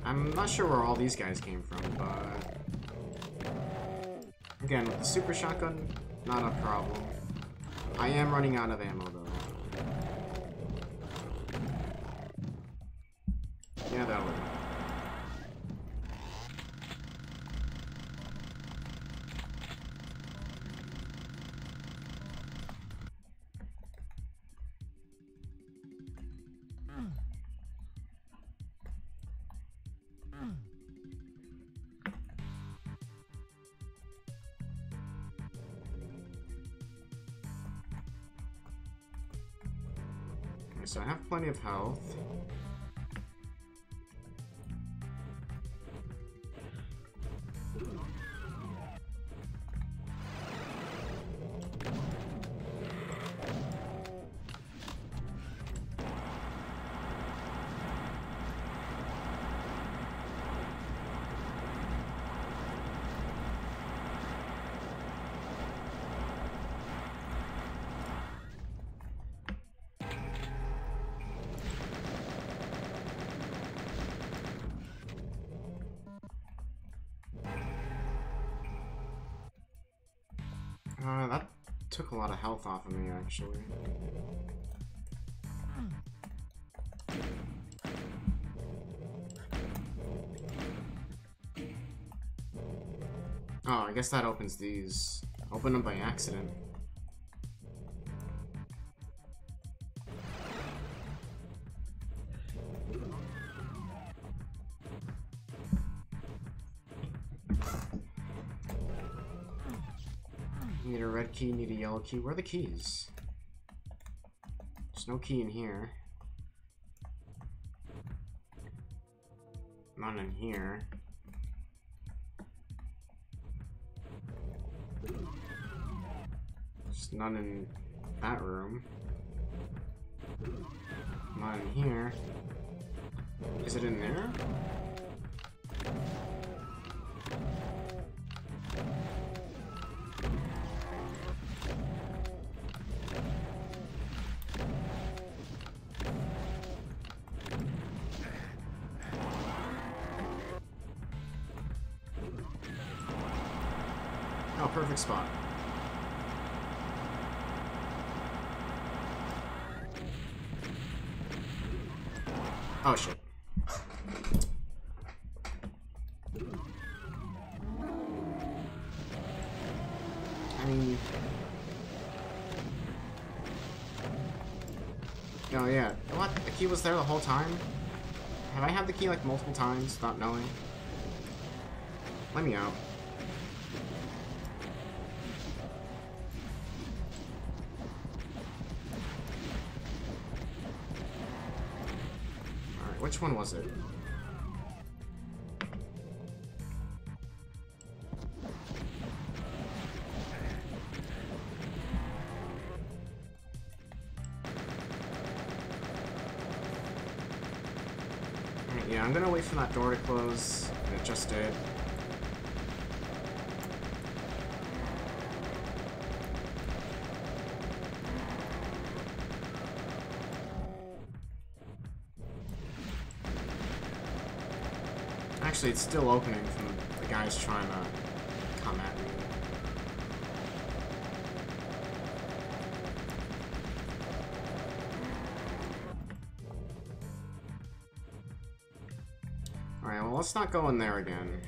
I'm not sure where all these guys came from, but... Again, with the super shotgun, not a problem. I am running out of ammo, though. Yeah, that'll work. So I have plenty of health. That took a lot of health off of me, actually. Oh, I guess that opens these. Open them by accident. Need a red key, need a yellow key. Where are the keys? There's no key in here. None in here. There's none in that room. None in here. Is it in there? Oh, perfect spot. Oh, shit. I mean... Oh, yeah. What? The key was there the whole time? Have I had the key, like, multiple times without knowing? Let me out. Alright, which one was it? Yeah, I'm gonna wait for that door to close, and it just did. Actually, it's still opening from the guys trying to come at me. Alright, well, let's not go in there again.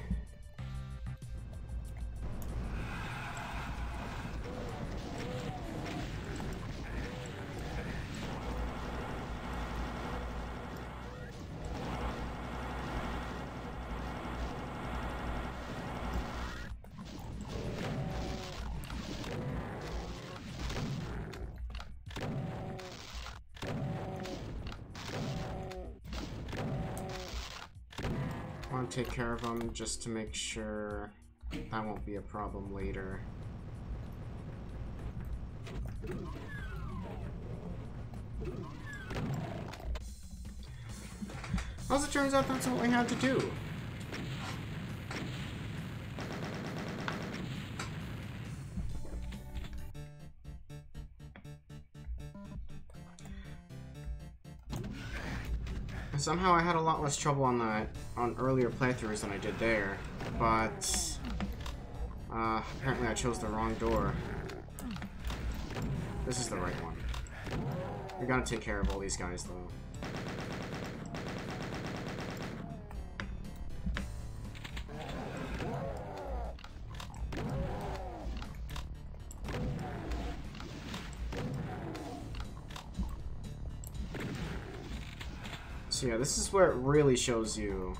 I want to take care of them just to make sure that won't be a problem later. As it turns out, that's what we had to do. Somehow I had a lot less trouble on earlier playthroughs than I did there, but Apparently I chose the wrong door. This is the right one. We gotta take care of all these guys, though. So yeah, this is where it really shows you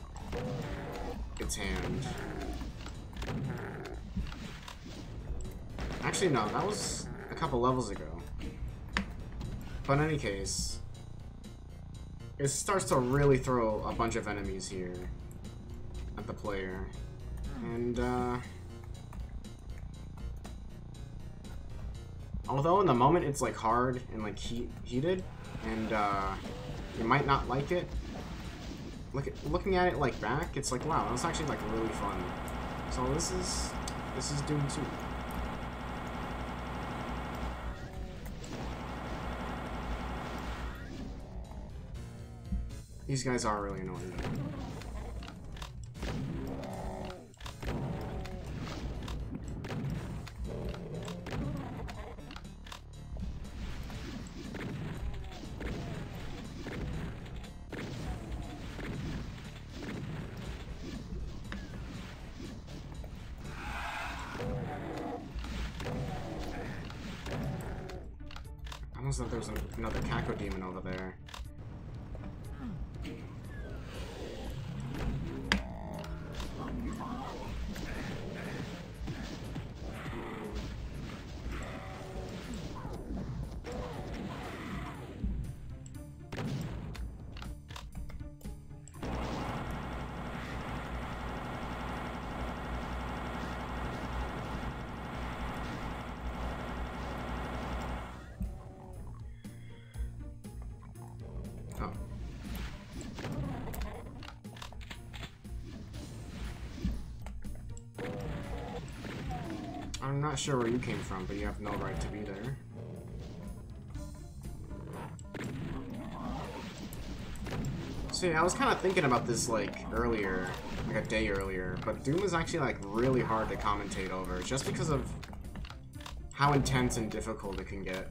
its hand. Actually, no, that was a couple levels ago. But in any case, it starts to really throw a bunch of enemies here at the player. And, although in the moment it's, like, hard and, like, heated, and, you might not like it, looking at it, like, back, it's like, wow, that's actually, like, really fun. So this is Doom 2. These guys are really annoying, though. I almost thought there was another Kako demon over there. Oh. I'm not sure where you came from, but you have no right to be there. So yeah, I was kind of thinking about this, like, earlier, like a day earlier, but Doom is actually, like, really hard to commentate over, just because of how intense and difficult it can get.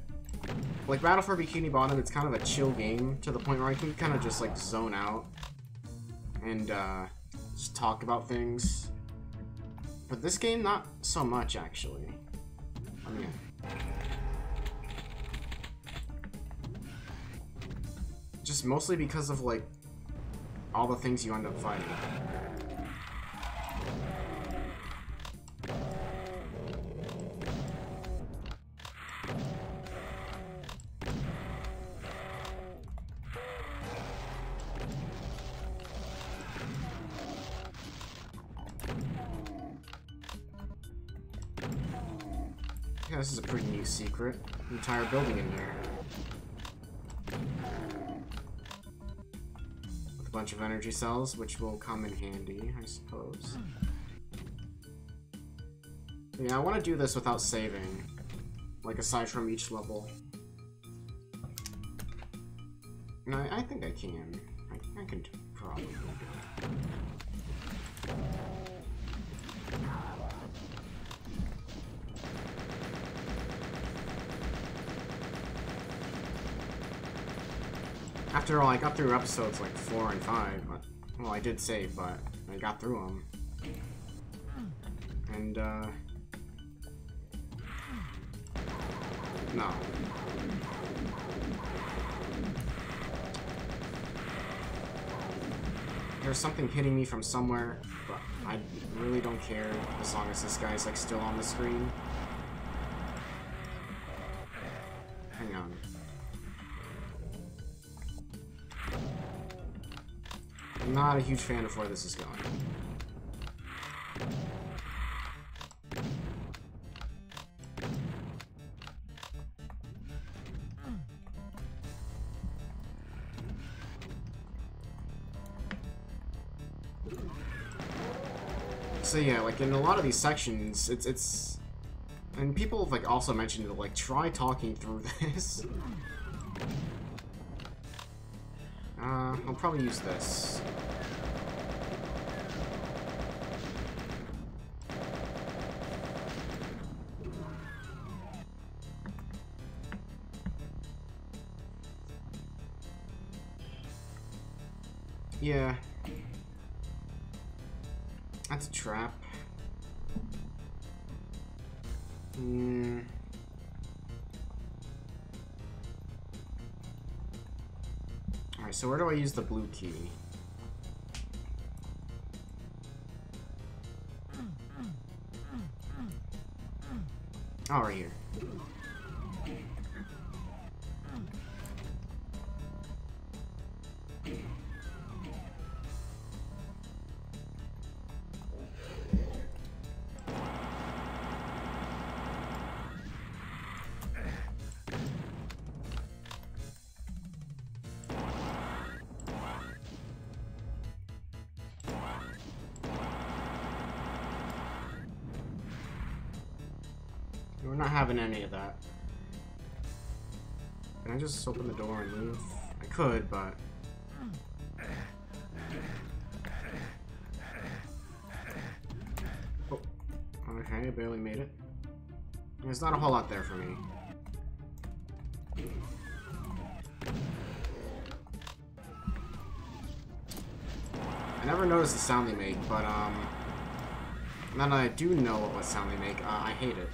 Like, Battle for Bikini Bottom, it's kind of a chill game, to the point where I can kind of just, like, zone out and, just talk about things. But this game, not so much, actually. I mean, just mostly because of, like, all the things you end up fighting. Yeah, this is a pretty neat secret. Entire building in here. With a bunch of energy cells, which will come in handy, I suppose. But yeah, I want to do this without saving. Like, aside from each level. No, I think I can. I can probably do it. After all, I got through episodes like 4 and 5, but, well, I did save, but I got through them. And, no. There's something hitting me from somewhere, but I really don't care as long as this guy's, like, still on the screen. Hang on. I'm not a huge fan of where this is going. So yeah, like in a lot of these sections, it's and people have like also mentioned to like try talking through this. I'll probably use this. Yeah. That's a trap. Alright, so where do I use the blue key? Oh, right here. We're not having any of that. Can I just open the door and leave? I could, but... Oh. Okay, I barely made it. There's not a whole lot there for me. I never noticed the sound they make, but, now that I do know what sound they make, I hate it.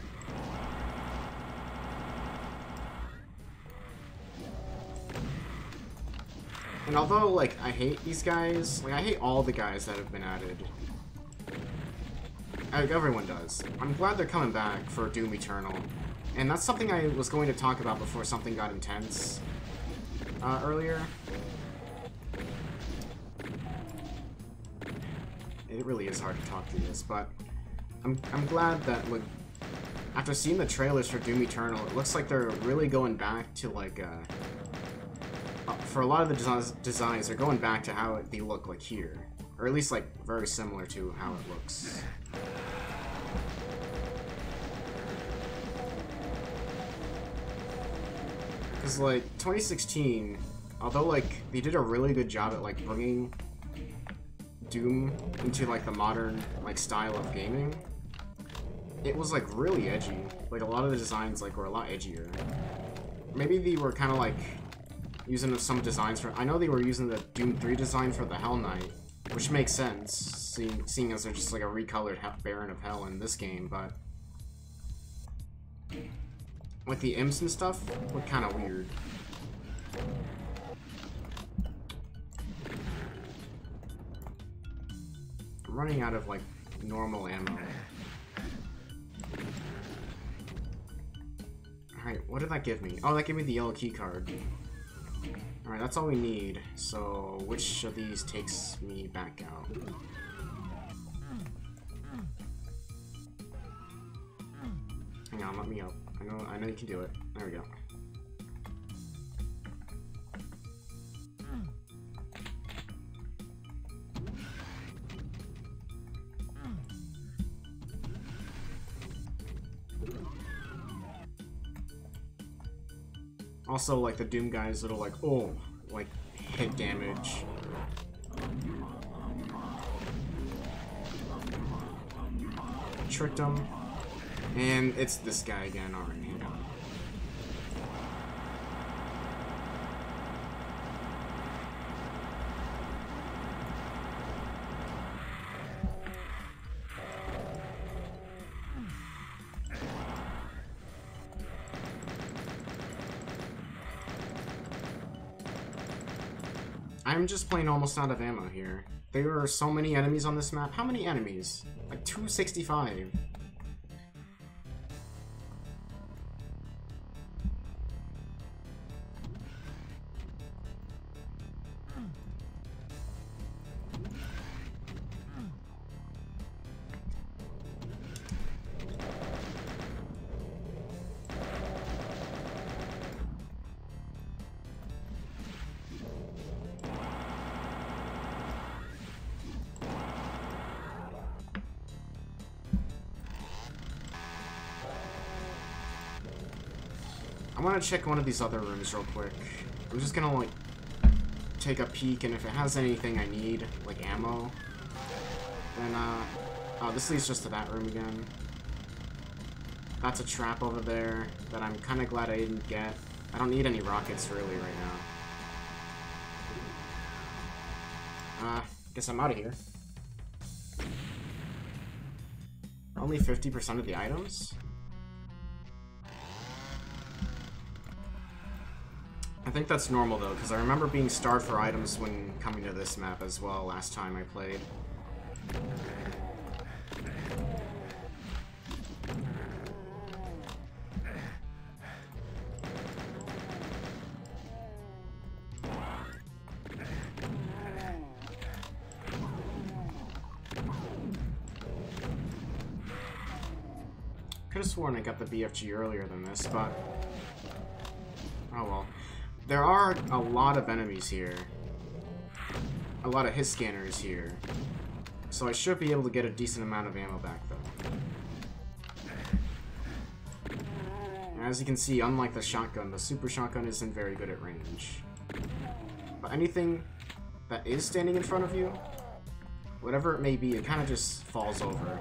And although, like, I hate these guys, like, I hate all the guys that have been added. Like, everyone does. I'm glad they're coming back for Doom Eternal. And that's something I was going to talk about before something got intense earlier. It really is hard to talk through this, but I'm glad that, like, after seeing the trailers for Doom Eternal, it looks like they're really going back to, like, for a lot of the designs, they're going back to how they look like here. Or at least, like, very similar to how it looks. Because, like, 2016, although, like, they did a really good job at, like, bringing Doom into, like, the modern, like, style of gaming, it was, like, really edgy. Like, a lot of the designs, like, were a lot edgier. Maybe they were kind of, like, using some designs for... I know they were using the Doom 3 design for the Hell Knight, which makes sense, seeing as they're just like a recolored Baron of Hell in this game, but... Like the imps and stuff look kind of weird. I'm running out of, like, normal ammo. Alright, what did that give me? Oh, that gave me the yellow key card. Alright, that's all we need. So, which of these takes me back out? Hang on, let me up. I know you can do it. There we go. Also, like, the Doom guys that'll, like, oh, like, hit damage. Tricked him. And it's this guy again. Alright, hang on. I'm just plain almost out of ammo here. There are so many enemies on this map. How many enemies? Like 265. I want to check one of these other rooms real quick. I'm just gonna, like, take a peek, and if it has anything I need, like ammo, then, oh, this leads just to that room again. That's a trap over there that I'm kind of glad I didn't get. I don't need any rockets, really, right Guess I'm out of here. Only 50% of the items? I think that's normal though, because I remember being starved for items when coming to this map as well last time I played. Could have sworn I got the BFG earlier than this, but oh well. There are a lot of enemies here. A lot of hit scanners here. So I should be able to get a decent amount of ammo back though. And as you can see, unlike the shotgun, the super shotgun isn't very good at range. But anything that is standing in front of you, whatever it may be, it kind of just falls over.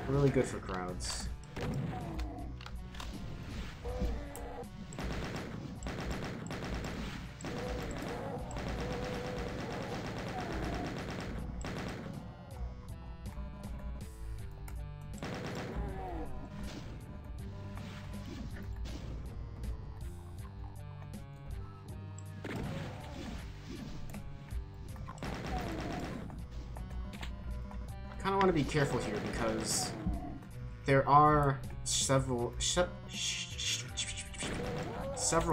Really good for crowds. Kind of want to be careful here because there are several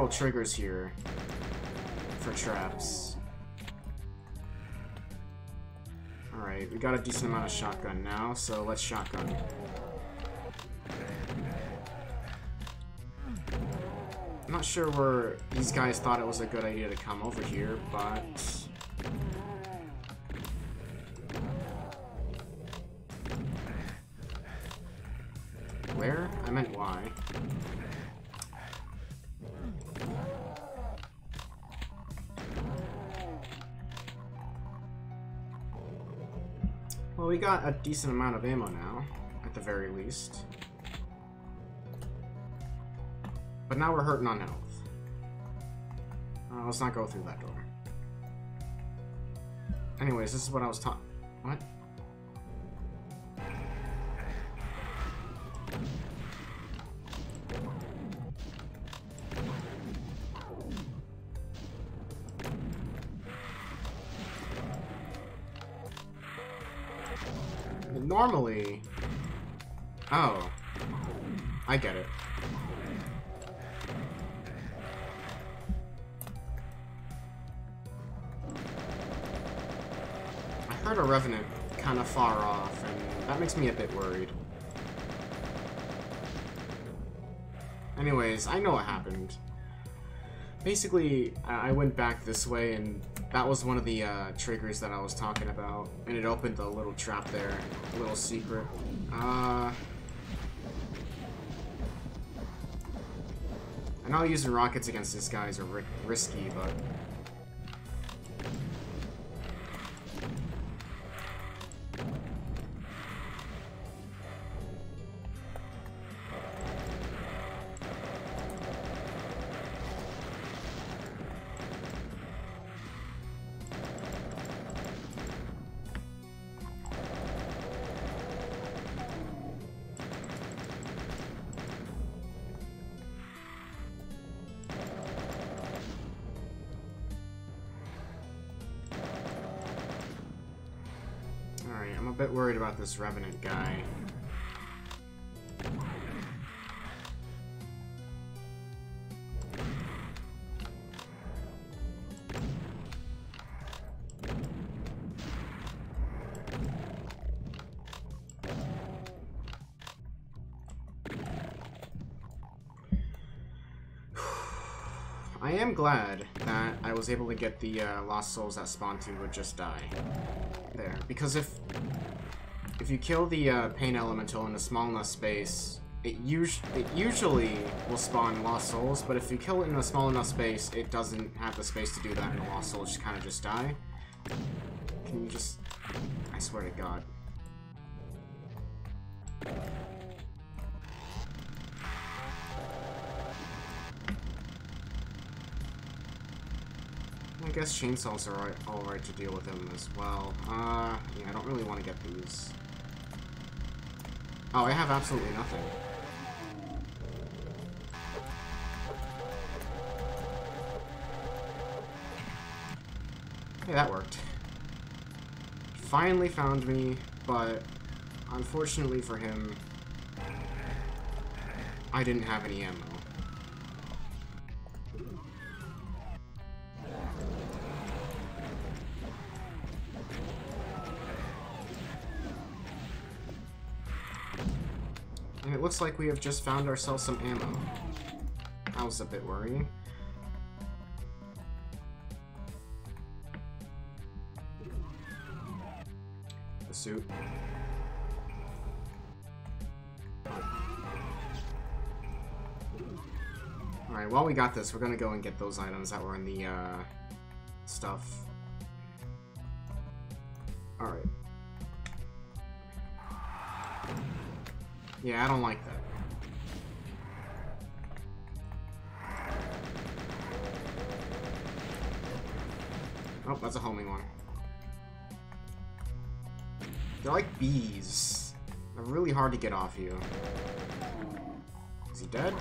triggers here for traps. Alright, we got a decent amount of shotgun now, so let's shotgun. I'm not sure where these guys thought it was a good idea to come over here, but where? I meant why. Well, we got a decent amount of ammo now, at the very least. But now we're hurting on health. Let's not go through that door. Anyways, this is what I was taught. What? Normally... Oh. I get it. I heard a Revenant kind of far off, and that makes me a bit worried. Anyways, I know what happened. Basically, I went back this way, and that was one of the triggers that I was talking about, and it opened a little trap there, a little secret. I know using rockets against this guy is risky, but I'm a bit worried about this Revenant guy. I am glad that I was able to get the lost souls that Spawn 2 would just die. There. Because if you kill the pain elemental in a small enough space, it usually will spawn lost souls, but if you kill it in a small enough space, it doesn't have the space to do that, and the lost souls just kind of just die. Can you just... I swear to God. guess chainsaws are alright to deal with him as well. Yeah, I don't really want to get these. Oh, I have absolutely nothing. Hey, that worked. Finally found me, but unfortunately for him, I didn't have any ammo. And it looks like we have just found ourselves some ammo. That was a bit worrying. The suit. Alright, while we got this, we're gonna go and get those items that were in the, stuff. Alright. Yeah, I don't like that. Oh, that's a homing one. They're like bees. They're really hard to get off you. Is he dead?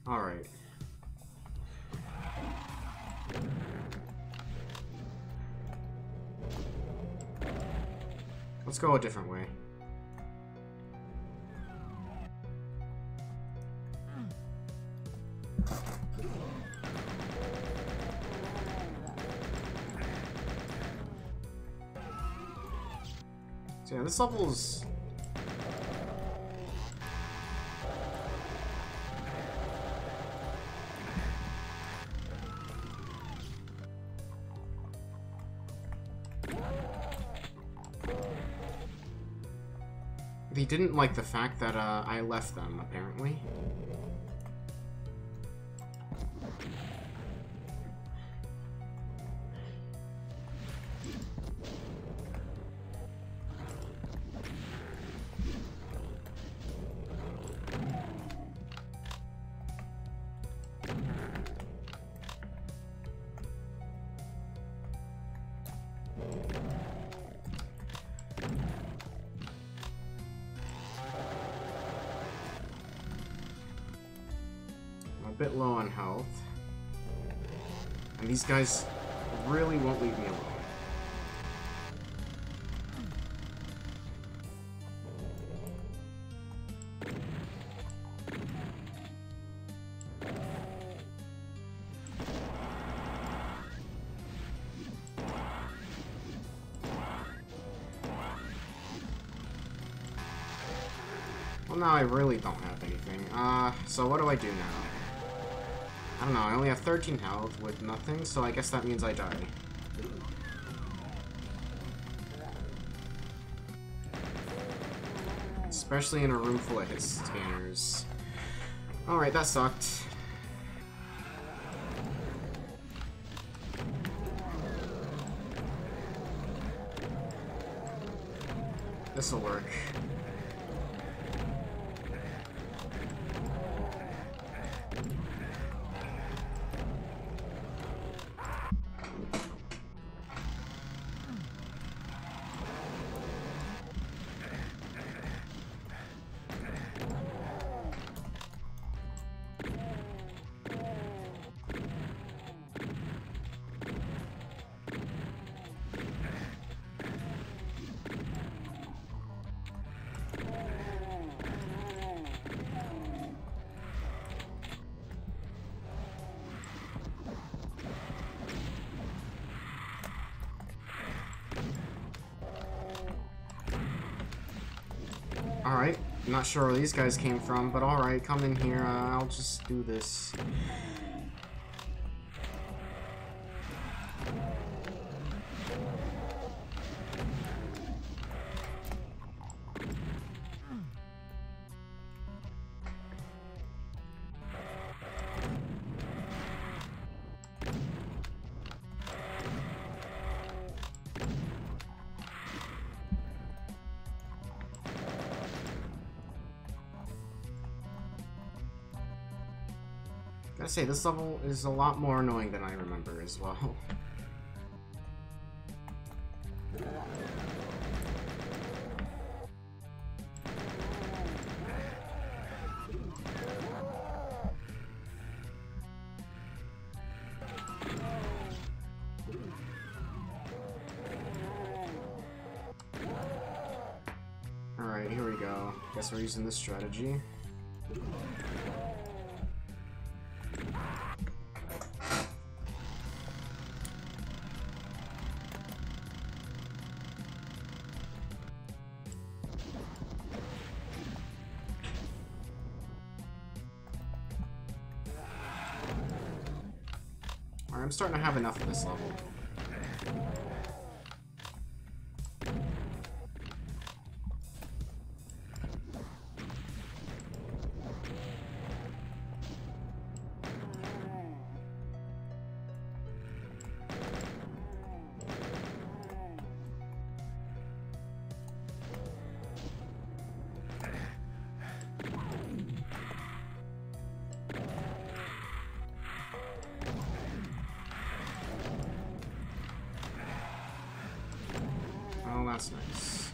Alright. Let's go a different way. So yeah, this level's... They didn't like the fact that I left them, apparently. A bit low on health. And these guys really won't leave me alone. Well, now I really don't have anything. So what do I do now? I don't know, I only have 13 health with nothing, so I guess that means I die. Especially in a room full of hit scanners. Alright, that sucked. This'll work. Alright, I'm not sure where these guys came from, but alright, come in here, I'll just do this. Gotta say, this level is a lot more annoying than I remember as well. Alright, here we go. Guess we're using this strategy. Alright, I'm starting to have enough of this level. Oh, that's nice.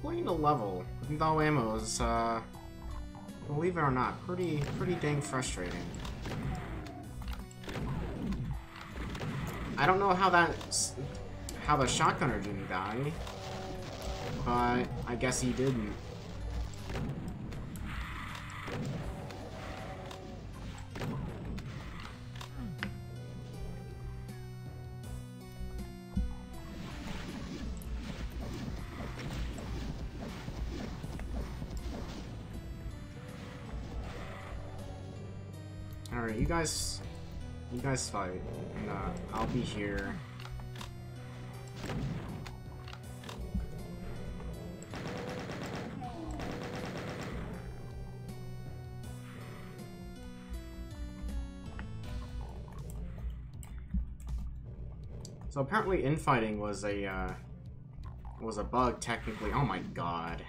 Playing a level with no ammo is, believe it or not, pretty dang frustrating. I don't know how the shotgunner didn't die, but I guess he didn't. Alright, you guys fight, and I'll be here. So apparently infighting was a bug technically. Oh my god.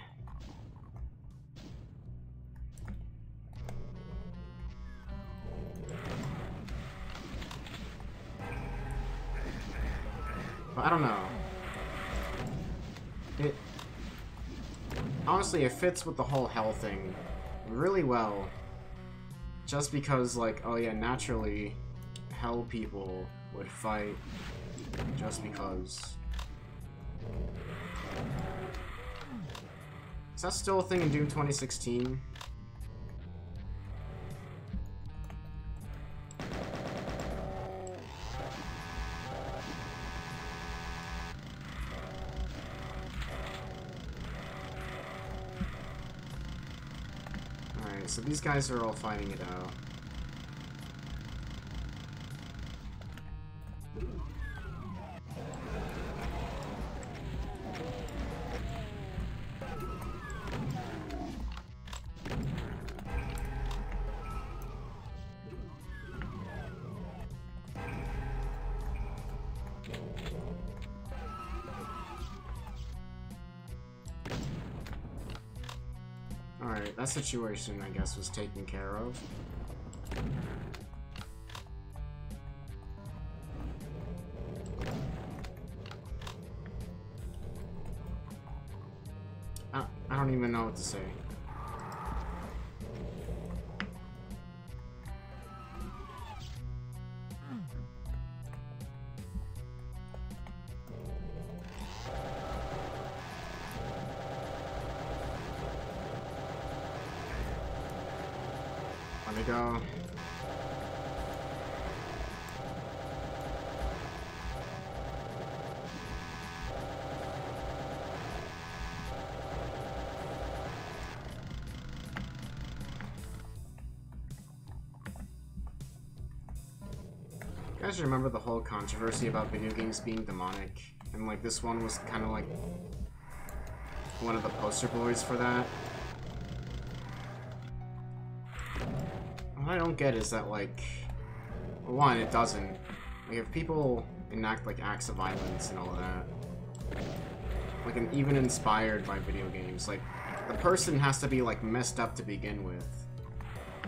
I don't know. Honestly, it fits with the whole hell thing really well. Just because, like, oh yeah, naturally, hell people would fight just because. Is that still a thing in Doom 2016? So these guys are all fighting it out. Alright, that situation, I guess, was taken care of. I don't even know what to say. Let me go. guys remember the whole controversy about video games being demonic? And like this one was kind of like one of the poster boys for that. What I don't get is that, like, one, it doesn't. Like, if people enact like acts of violence and all of that, like, and even inspired by video games, like, the person has to be like messed up to begin with.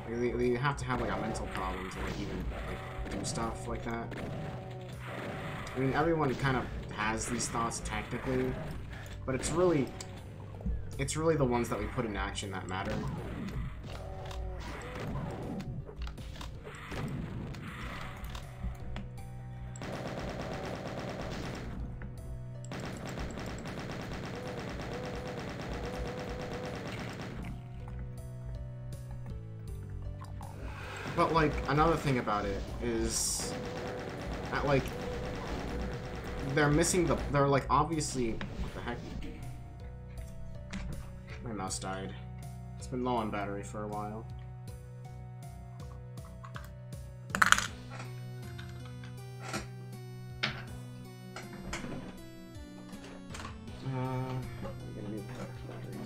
Like, they have to have like a mental problem to like even like do stuff like that. I mean, everyone kind of has these thoughts technically, but it's really the ones that we put in action that matter. But, like, another thing about it is that, like, they're missing the... They're, like, obviously... What the heck? My mouse died. It's been low on battery for a while. I'm gonna mute that battery.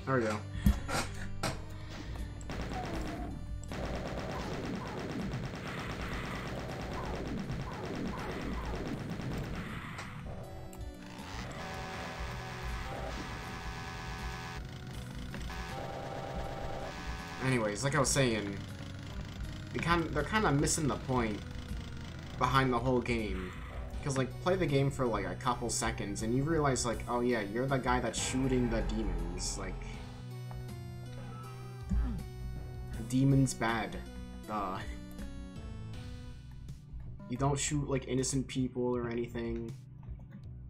There we go. Anyways, like I was saying, they're kind of missing the point behind the whole game. Because, like, play the game for, like, a couple seconds, and you realize, like, oh yeah, you're the guy that's shooting the demons. Like, demons bad. You don't shoot, like, innocent people or anything.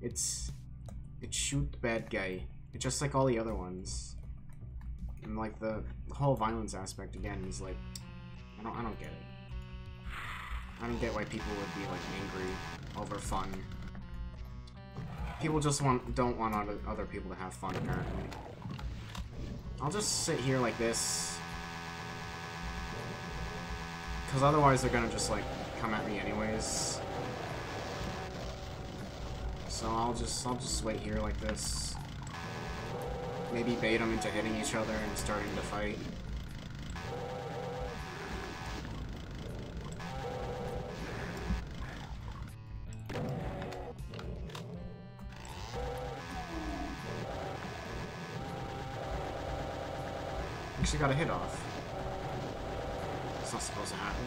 It's shoot the bad guy. It's just like all the other ones. And, like, the whole violence aspect, again, is, like, I don't get it. I don't get why people would be, like, angry over fun. People just don't want other people to have fun, apparently. I'll just sit here like this, because otherwise they're gonna just, like, come at me anyways. So I'll just wait here like this. Maybe bait them into hitting each other and starting to fight. Actually got a hit off. It's not supposed to happen.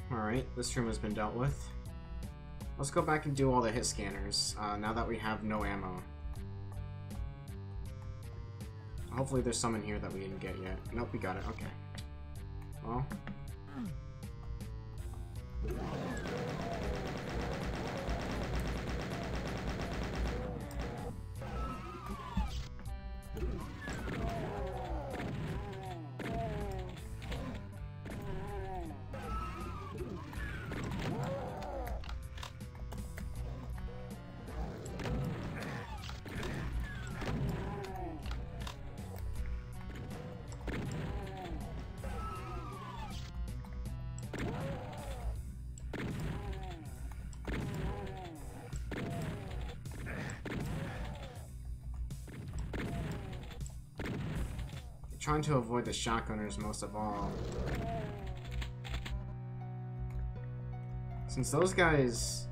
Alright, this room has been dealt with. Let's go back and do all the hit scanners, now that we have no ammo. Hopefully there's some in here that we didn't get yet. Nope, we got it, okay. Well... trying to avoid the shotgunners most of all. Since those guys,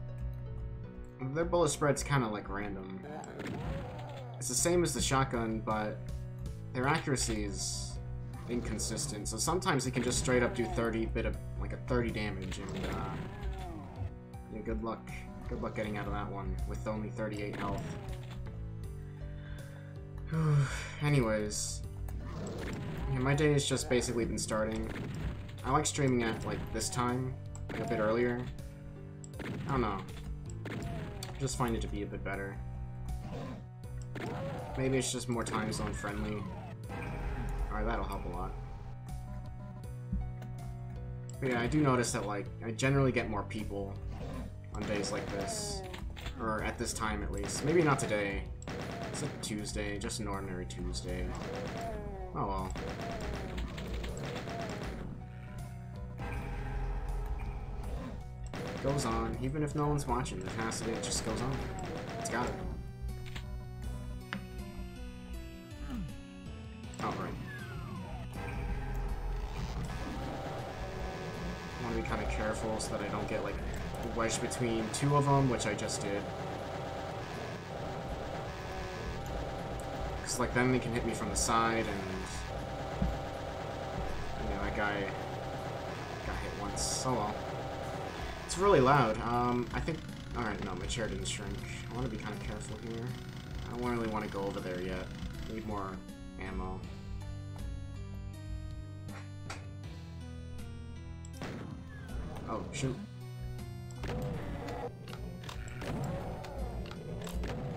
their bullet spread's kind of like random. It's the same as the shotgun, but their accuracy is inconsistent. So sometimes they can just straight up do 30 damage, and yeah, good luck. Good luck getting out of that one with only 38 health. Anyways. Yeah, my day has just basically been starting. I like streaming at, like, this time, like a bit earlier. I don't know. I just find it to be a bit better. Maybe it's just more time zone friendly. Alright, that'll help a lot. But yeah, I do notice that, like, I generally get more people on days like this. Or at this time, at least. Maybe not today. It's a Tuesday, just an ordinary Tuesday. Oh well. It goes on. Even if no one's watching, it just goes on. It's got it. Oh, right. I want to be kind of careful so that I don't get, like, wedged between two of them, which I just did. Because, like, then they can hit me from the side, and... yeah, that guy got hit once. Oh well. It's really loud. I think... Alright, no, my chair didn't shrink. I want to be kind of careful here. I don't really want to go over there yet. Need more ammo. Oh, shoot.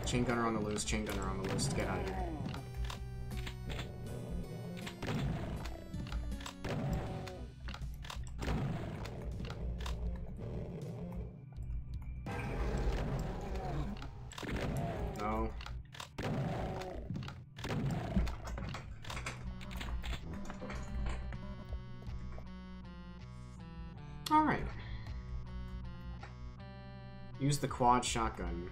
Chain gunner on the loose, chain gunner on the loose. Get out of here. No. Alright. Use the quad shotgun.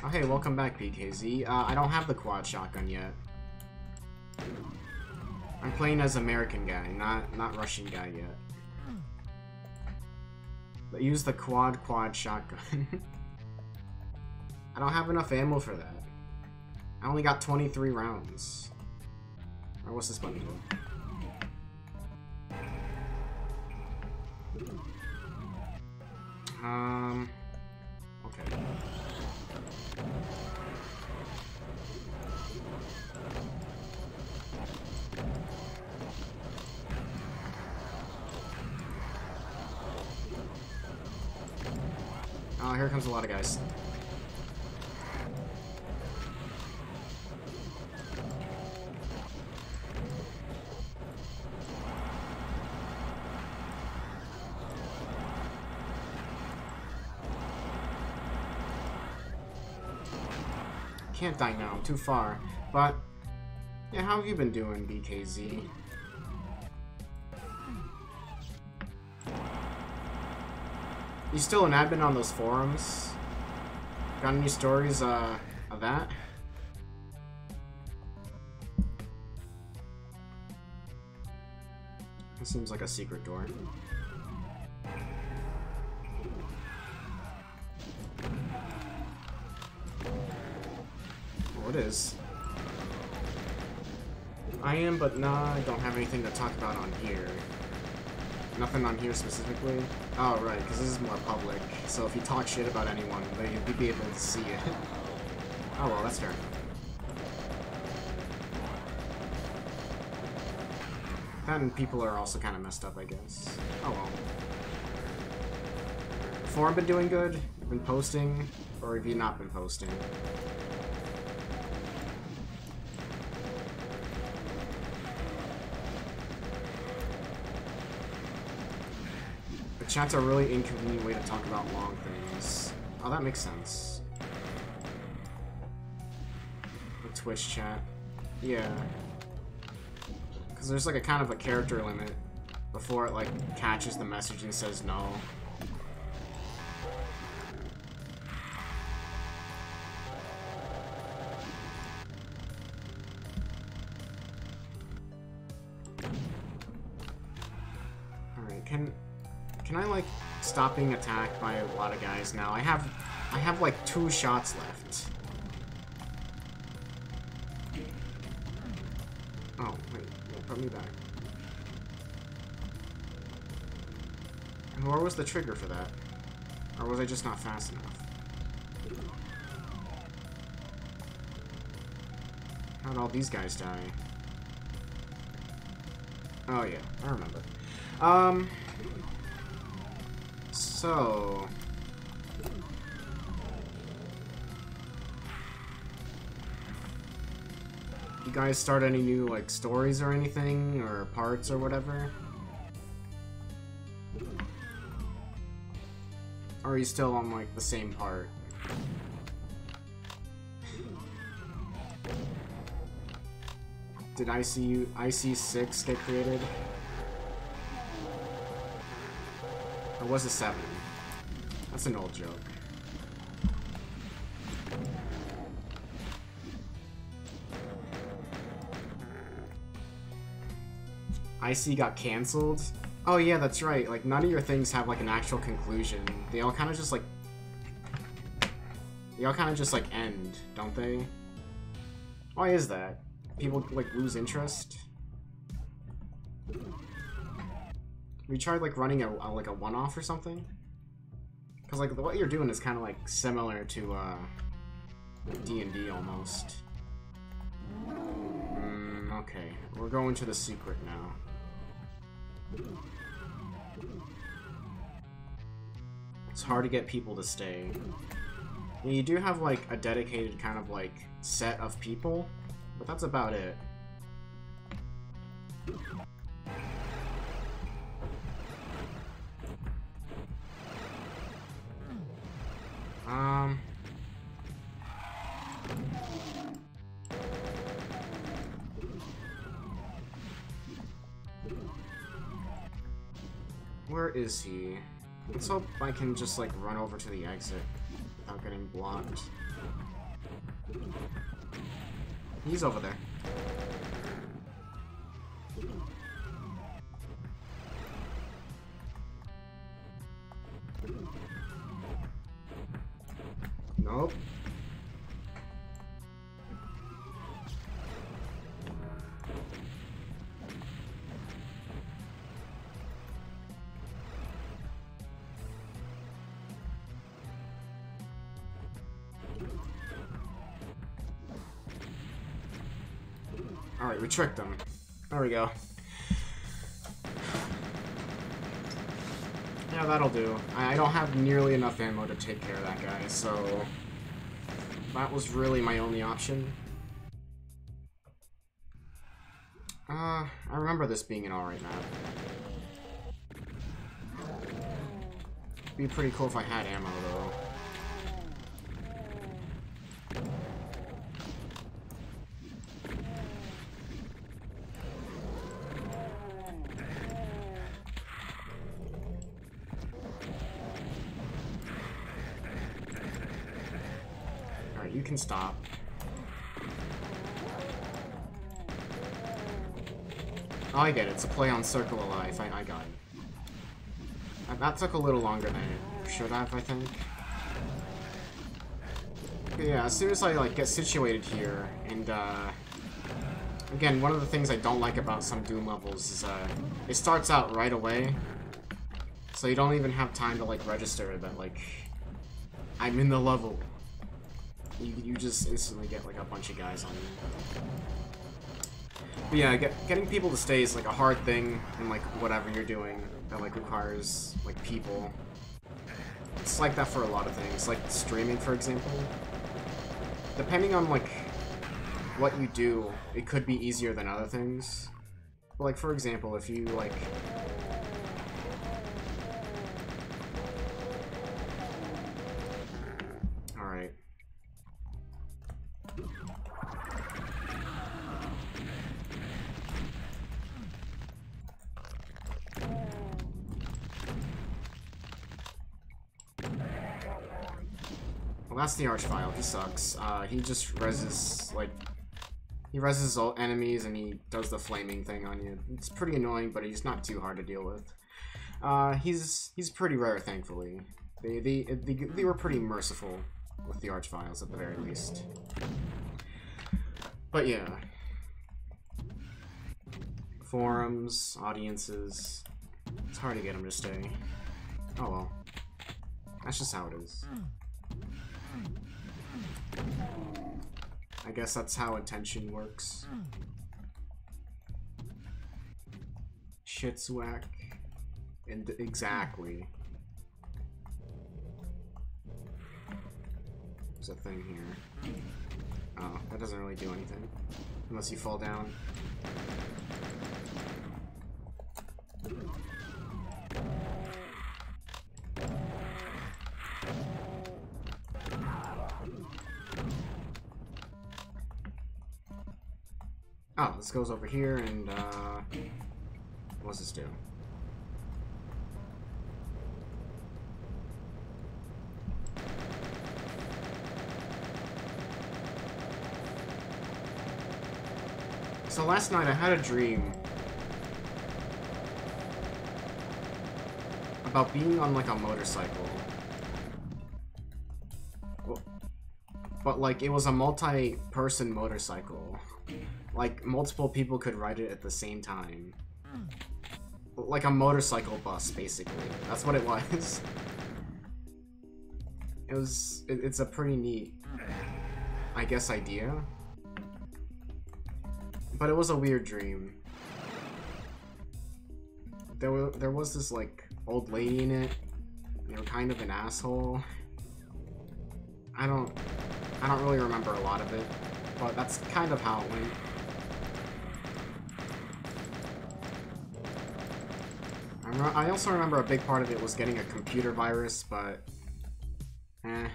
Oh hey, welcome back, BKZ. I don't have the quad shotgun yet. I'm playing as American guy, not Russian guy yet. But use the quad shotgun. I don't have enough ammo for that. I only got 23 rounds. Or what's this button do? Okay. Oh, here comes a lot of guys. Can't die now, I'm too far. But, yeah, how have you been doing, BKZ? You still an admin on those forums? Got any stories, of that? It seems like a secret door. Well, it is. I am, but nah, I don't have anything to talk about on here. Nothing on here specifically? Oh, right, because this is more public, so if you talk shit about anyone, they'd be able to see it. Oh well, that's fair. And people are also kind of messed up, I guess. Oh well. Forum been doing good? Been posting? Or have you not been posting? Chat's a really inconvenient way to talk about long things. Oh, that makes sense. The Twitch chat. Yeah. Because there's like a kind of a character limit before it like catches the message and says no. Alright, can I like stop being attacked by a lot of guys now? I have like 2 shots left. Oh, wait, put me back. Or was the trigger for that? Or was I just not fast enough? How'd all these guys die? Oh yeah, I remember. So... You guys start any new, like, stories or anything? Or parts or whatever? Or are you still on, like, the same part? Did IC6 get created? Or was it 7? That's an old joke. IC got cancelled? Oh yeah, that's right. Like, none of your things have, like, an actual conclusion. They all kind of just, like... They all kind of just, like, end, don't they? Why is that? People, like, lose interest? We tried, like, running like, a one-off or something? Because, like, what you're doing is kind of, like, similar to, D&D almost. Okay. We're going to the secret now. It's hard to get people to stay. And you do have, like, a dedicated kind of, like, set of people, but that's about it. Where is he? Let's hope I can just, like, run over to the exit without getting blocked. He's over there. Nope. Alright, we tricked him. There we go. Yeah, that'll do. I don't have nearly enough ammo to take care of that guy, so... That was really my only option. I remember this being an alright map. It'd be pretty cool if I had ammo, though. You can stop. Oh, I get it. It's a play on Circle of Life. I got it. That took a little longer than it should have, I think. But yeah, as soon as I, like, get situated here, and, again, one of the things I don't like about some Doom levels is, it starts out right away, so you don't even have time to, like, register that, like, I'm in the level. You just instantly get, like, a bunch of guys on you. But yeah, getting people to stay is, like, a hard thing in, like, whatever you're doing that, like, requires, like, people. It's like that for a lot of things, like streaming, for example. Depending on, like, what you do, it could be easier than other things. But, like, for example, if you, like... Alright. Well, that's the Archvile. He sucks. He just reses, like... He reses all enemies and he does the flaming thing on you. It's pretty annoying, but he's not too hard to deal with. He's pretty rare, thankfully. They were pretty merciful with the Archviles, at the very least. But yeah. Forums, audiences... It's hard to get them to stay. Oh well. That's just how it is. I guess that's how attention works. Shit's whack. And exactly. There's a thing here. Oh, that doesn't really do anything. Unless you fall down. Oh, this goes over here and, what does this do? So last night I had a dream about being on like a motorcycle. But like it was a multi-person motorcycle. Like multiple people could ride it at the same time. Like a motorcycle bus, basically. That's what it was. It's a pretty neat, I guess, idea. But it was a weird dream. There was this, like, old lady in it. They were kind of an asshole. I don't really remember a lot of it, but that's kind of how it went. I also remember a big part of it was getting a computer virus, but Alright,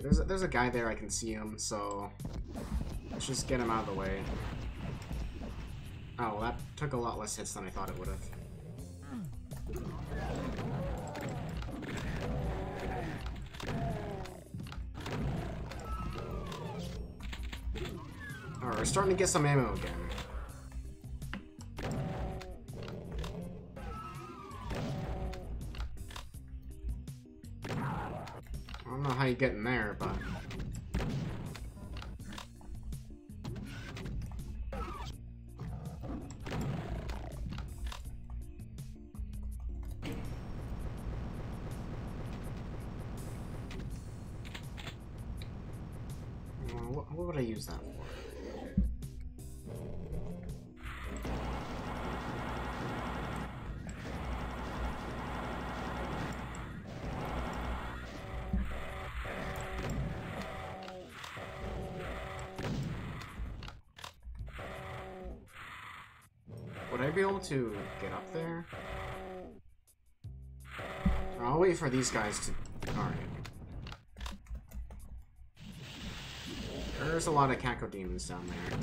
there's a guy there, I can see him, so let's just get him out of the way. Oh, well, that took a lot less hits than I thought it would have. Alright, we're starting to get some ammo again. I don't know how you get in there, but... What would I use that for? Would I be able to get up there? I'll wait for these guys to... Alright. There's a lot of cacodemons down there.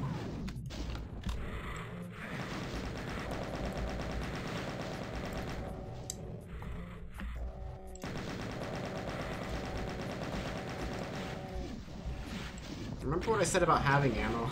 Remember what I said about having ammo?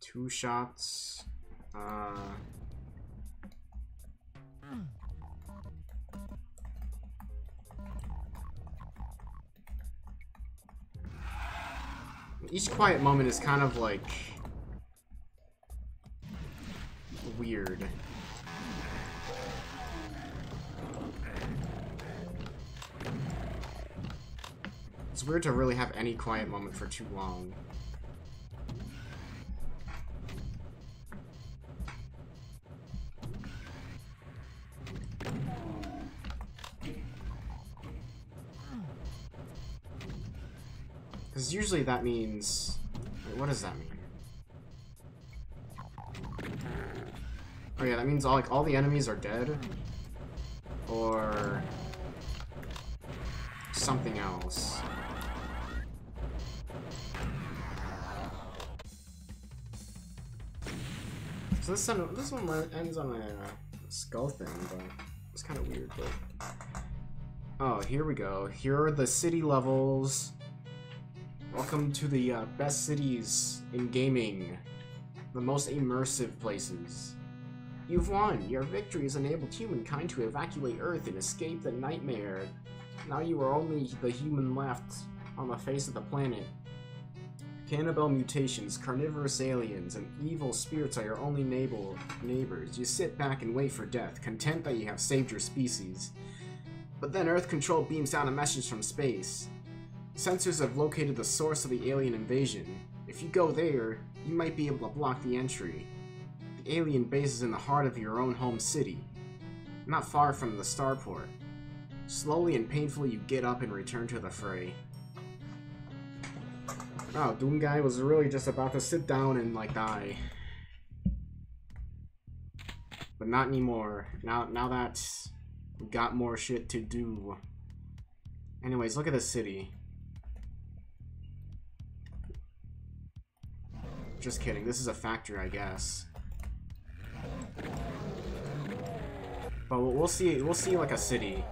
Two shots. Each quiet moment is kind of like weird. It's weird to really have any quiet moment for too long. Because usually that means... Wait, what does that mean? Oh yeah, that means all the enemies are dead. Or... something else. So this one ends on a skull thing, but it's kind of weird, but... Oh, here we go. Here are the city levels. Welcome to the best cities in gaming. The most immersive places. You've won! Your victory has enabled humankind to evacuate Earth and escape the nightmare. Now you are only the human left on the face of the planet. Cannibal mutations, carnivorous aliens, and evil spirits are your only neighbors. You sit back and wait for death, content that you have saved your species. But then Earth Control beams down a message from space. Sensors have located the source of the alien invasion. If you go there, you might be able to block the entry. The alien base is in the heart of your own home city, not far from the starport. Slowly and painfully you get up and return to the fray. Wow, Doom Guy was really just about to sit down and, like, die. But not anymore. Now that we got more shit to do. Anyways, look at this city. Just kidding, this is a factory, I guess. But we'll see like a city.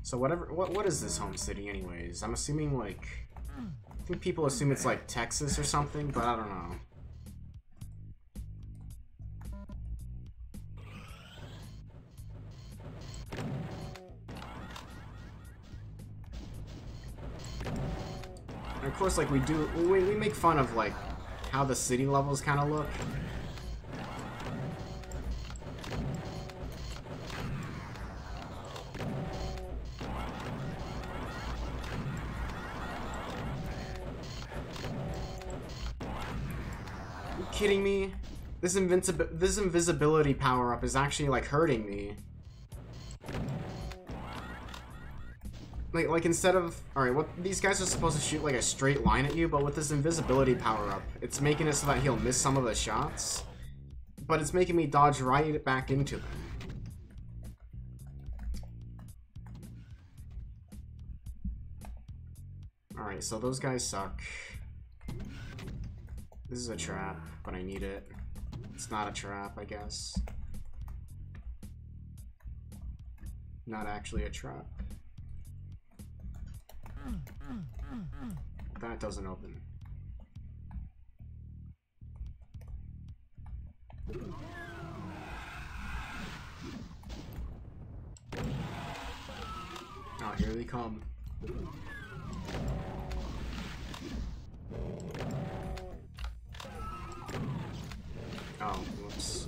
So what is this home city anyways? I'm assuming like, I think people assume it's like Texas or something, but I don't know. And of course, like we make fun of like how the city levels kind of look. Are you kidding me? This invisibility power-up is actually like hurting me. Like instead of... Alright, what these guys are supposed to shoot like a straight line at you, but with this invisibility power-up, it's making it so that he'll miss some of the shots, but it's making me dodge right back into them. Alright, so those guys suck. This is a trap, but I need it. It's not a trap, I guess. Not actually a trap. That doesn't open. Oh, here they come. Oh, whoops.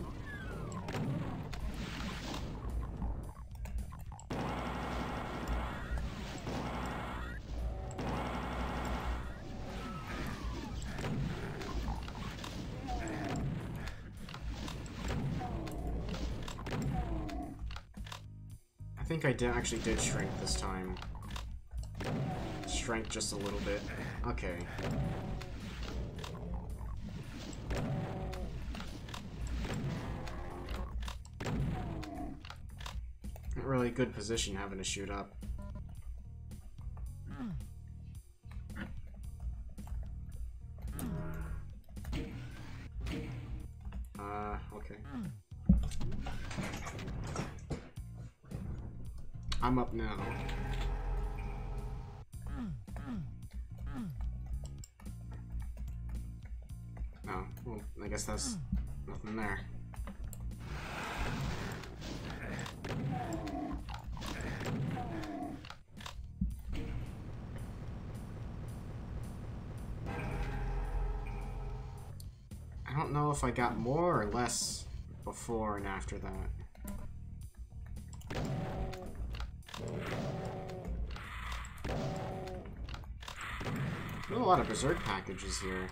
I think I actually did shrink this time. Shrank just a little bit. Okay. Not really a good position having to shoot up. Okay. I'm up now. Oh, well, I guess that's nothing there. I don't know if I got more or less before and after that. There's a lot of Berserk packages here.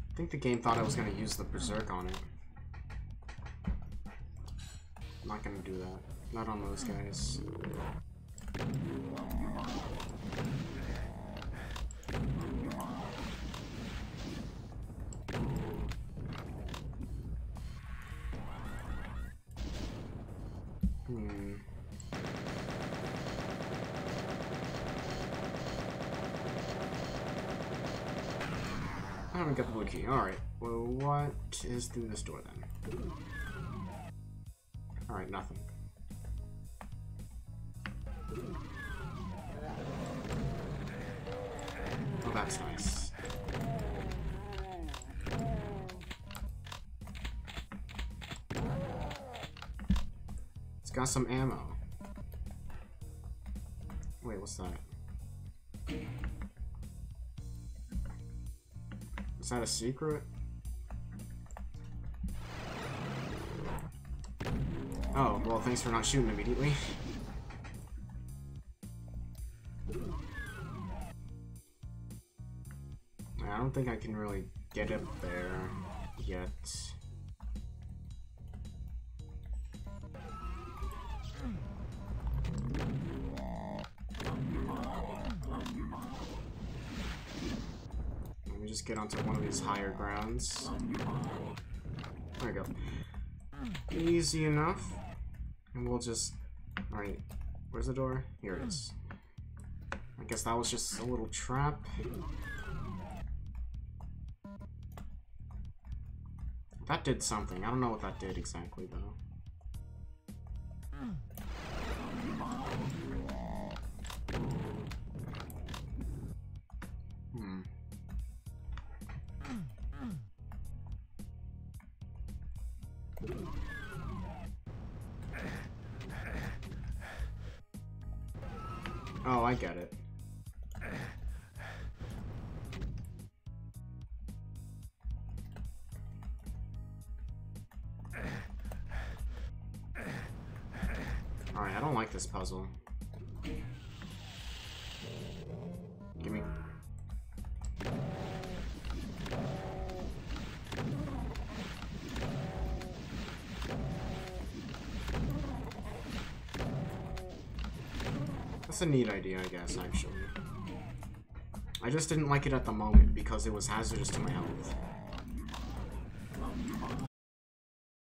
I think the game thought I was going to use the Berserk on it. I'm not going to do that. Not on those guys. I haven't got the blue key. Alright. Well, what is through this door then? Alright, nothing. Oh, that's nice. It's got some ammo. Wait, what's that? Is that a secret? Oh, well, thanks for not shooting immediately. I don't think I can really get up there yet. Let me just get onto one of these higher grounds. There we go. Easy enough. And we'll just... Alright, where's the door? Here it is. I guess that was just a little trap. That did something. I don't know what that did exactly, though. Oh, I get it. Alright, I don't like this puzzle. Gimme. That's a neat idea, I guess, actually. I just didn't like it at the moment because it was hazardous to my health.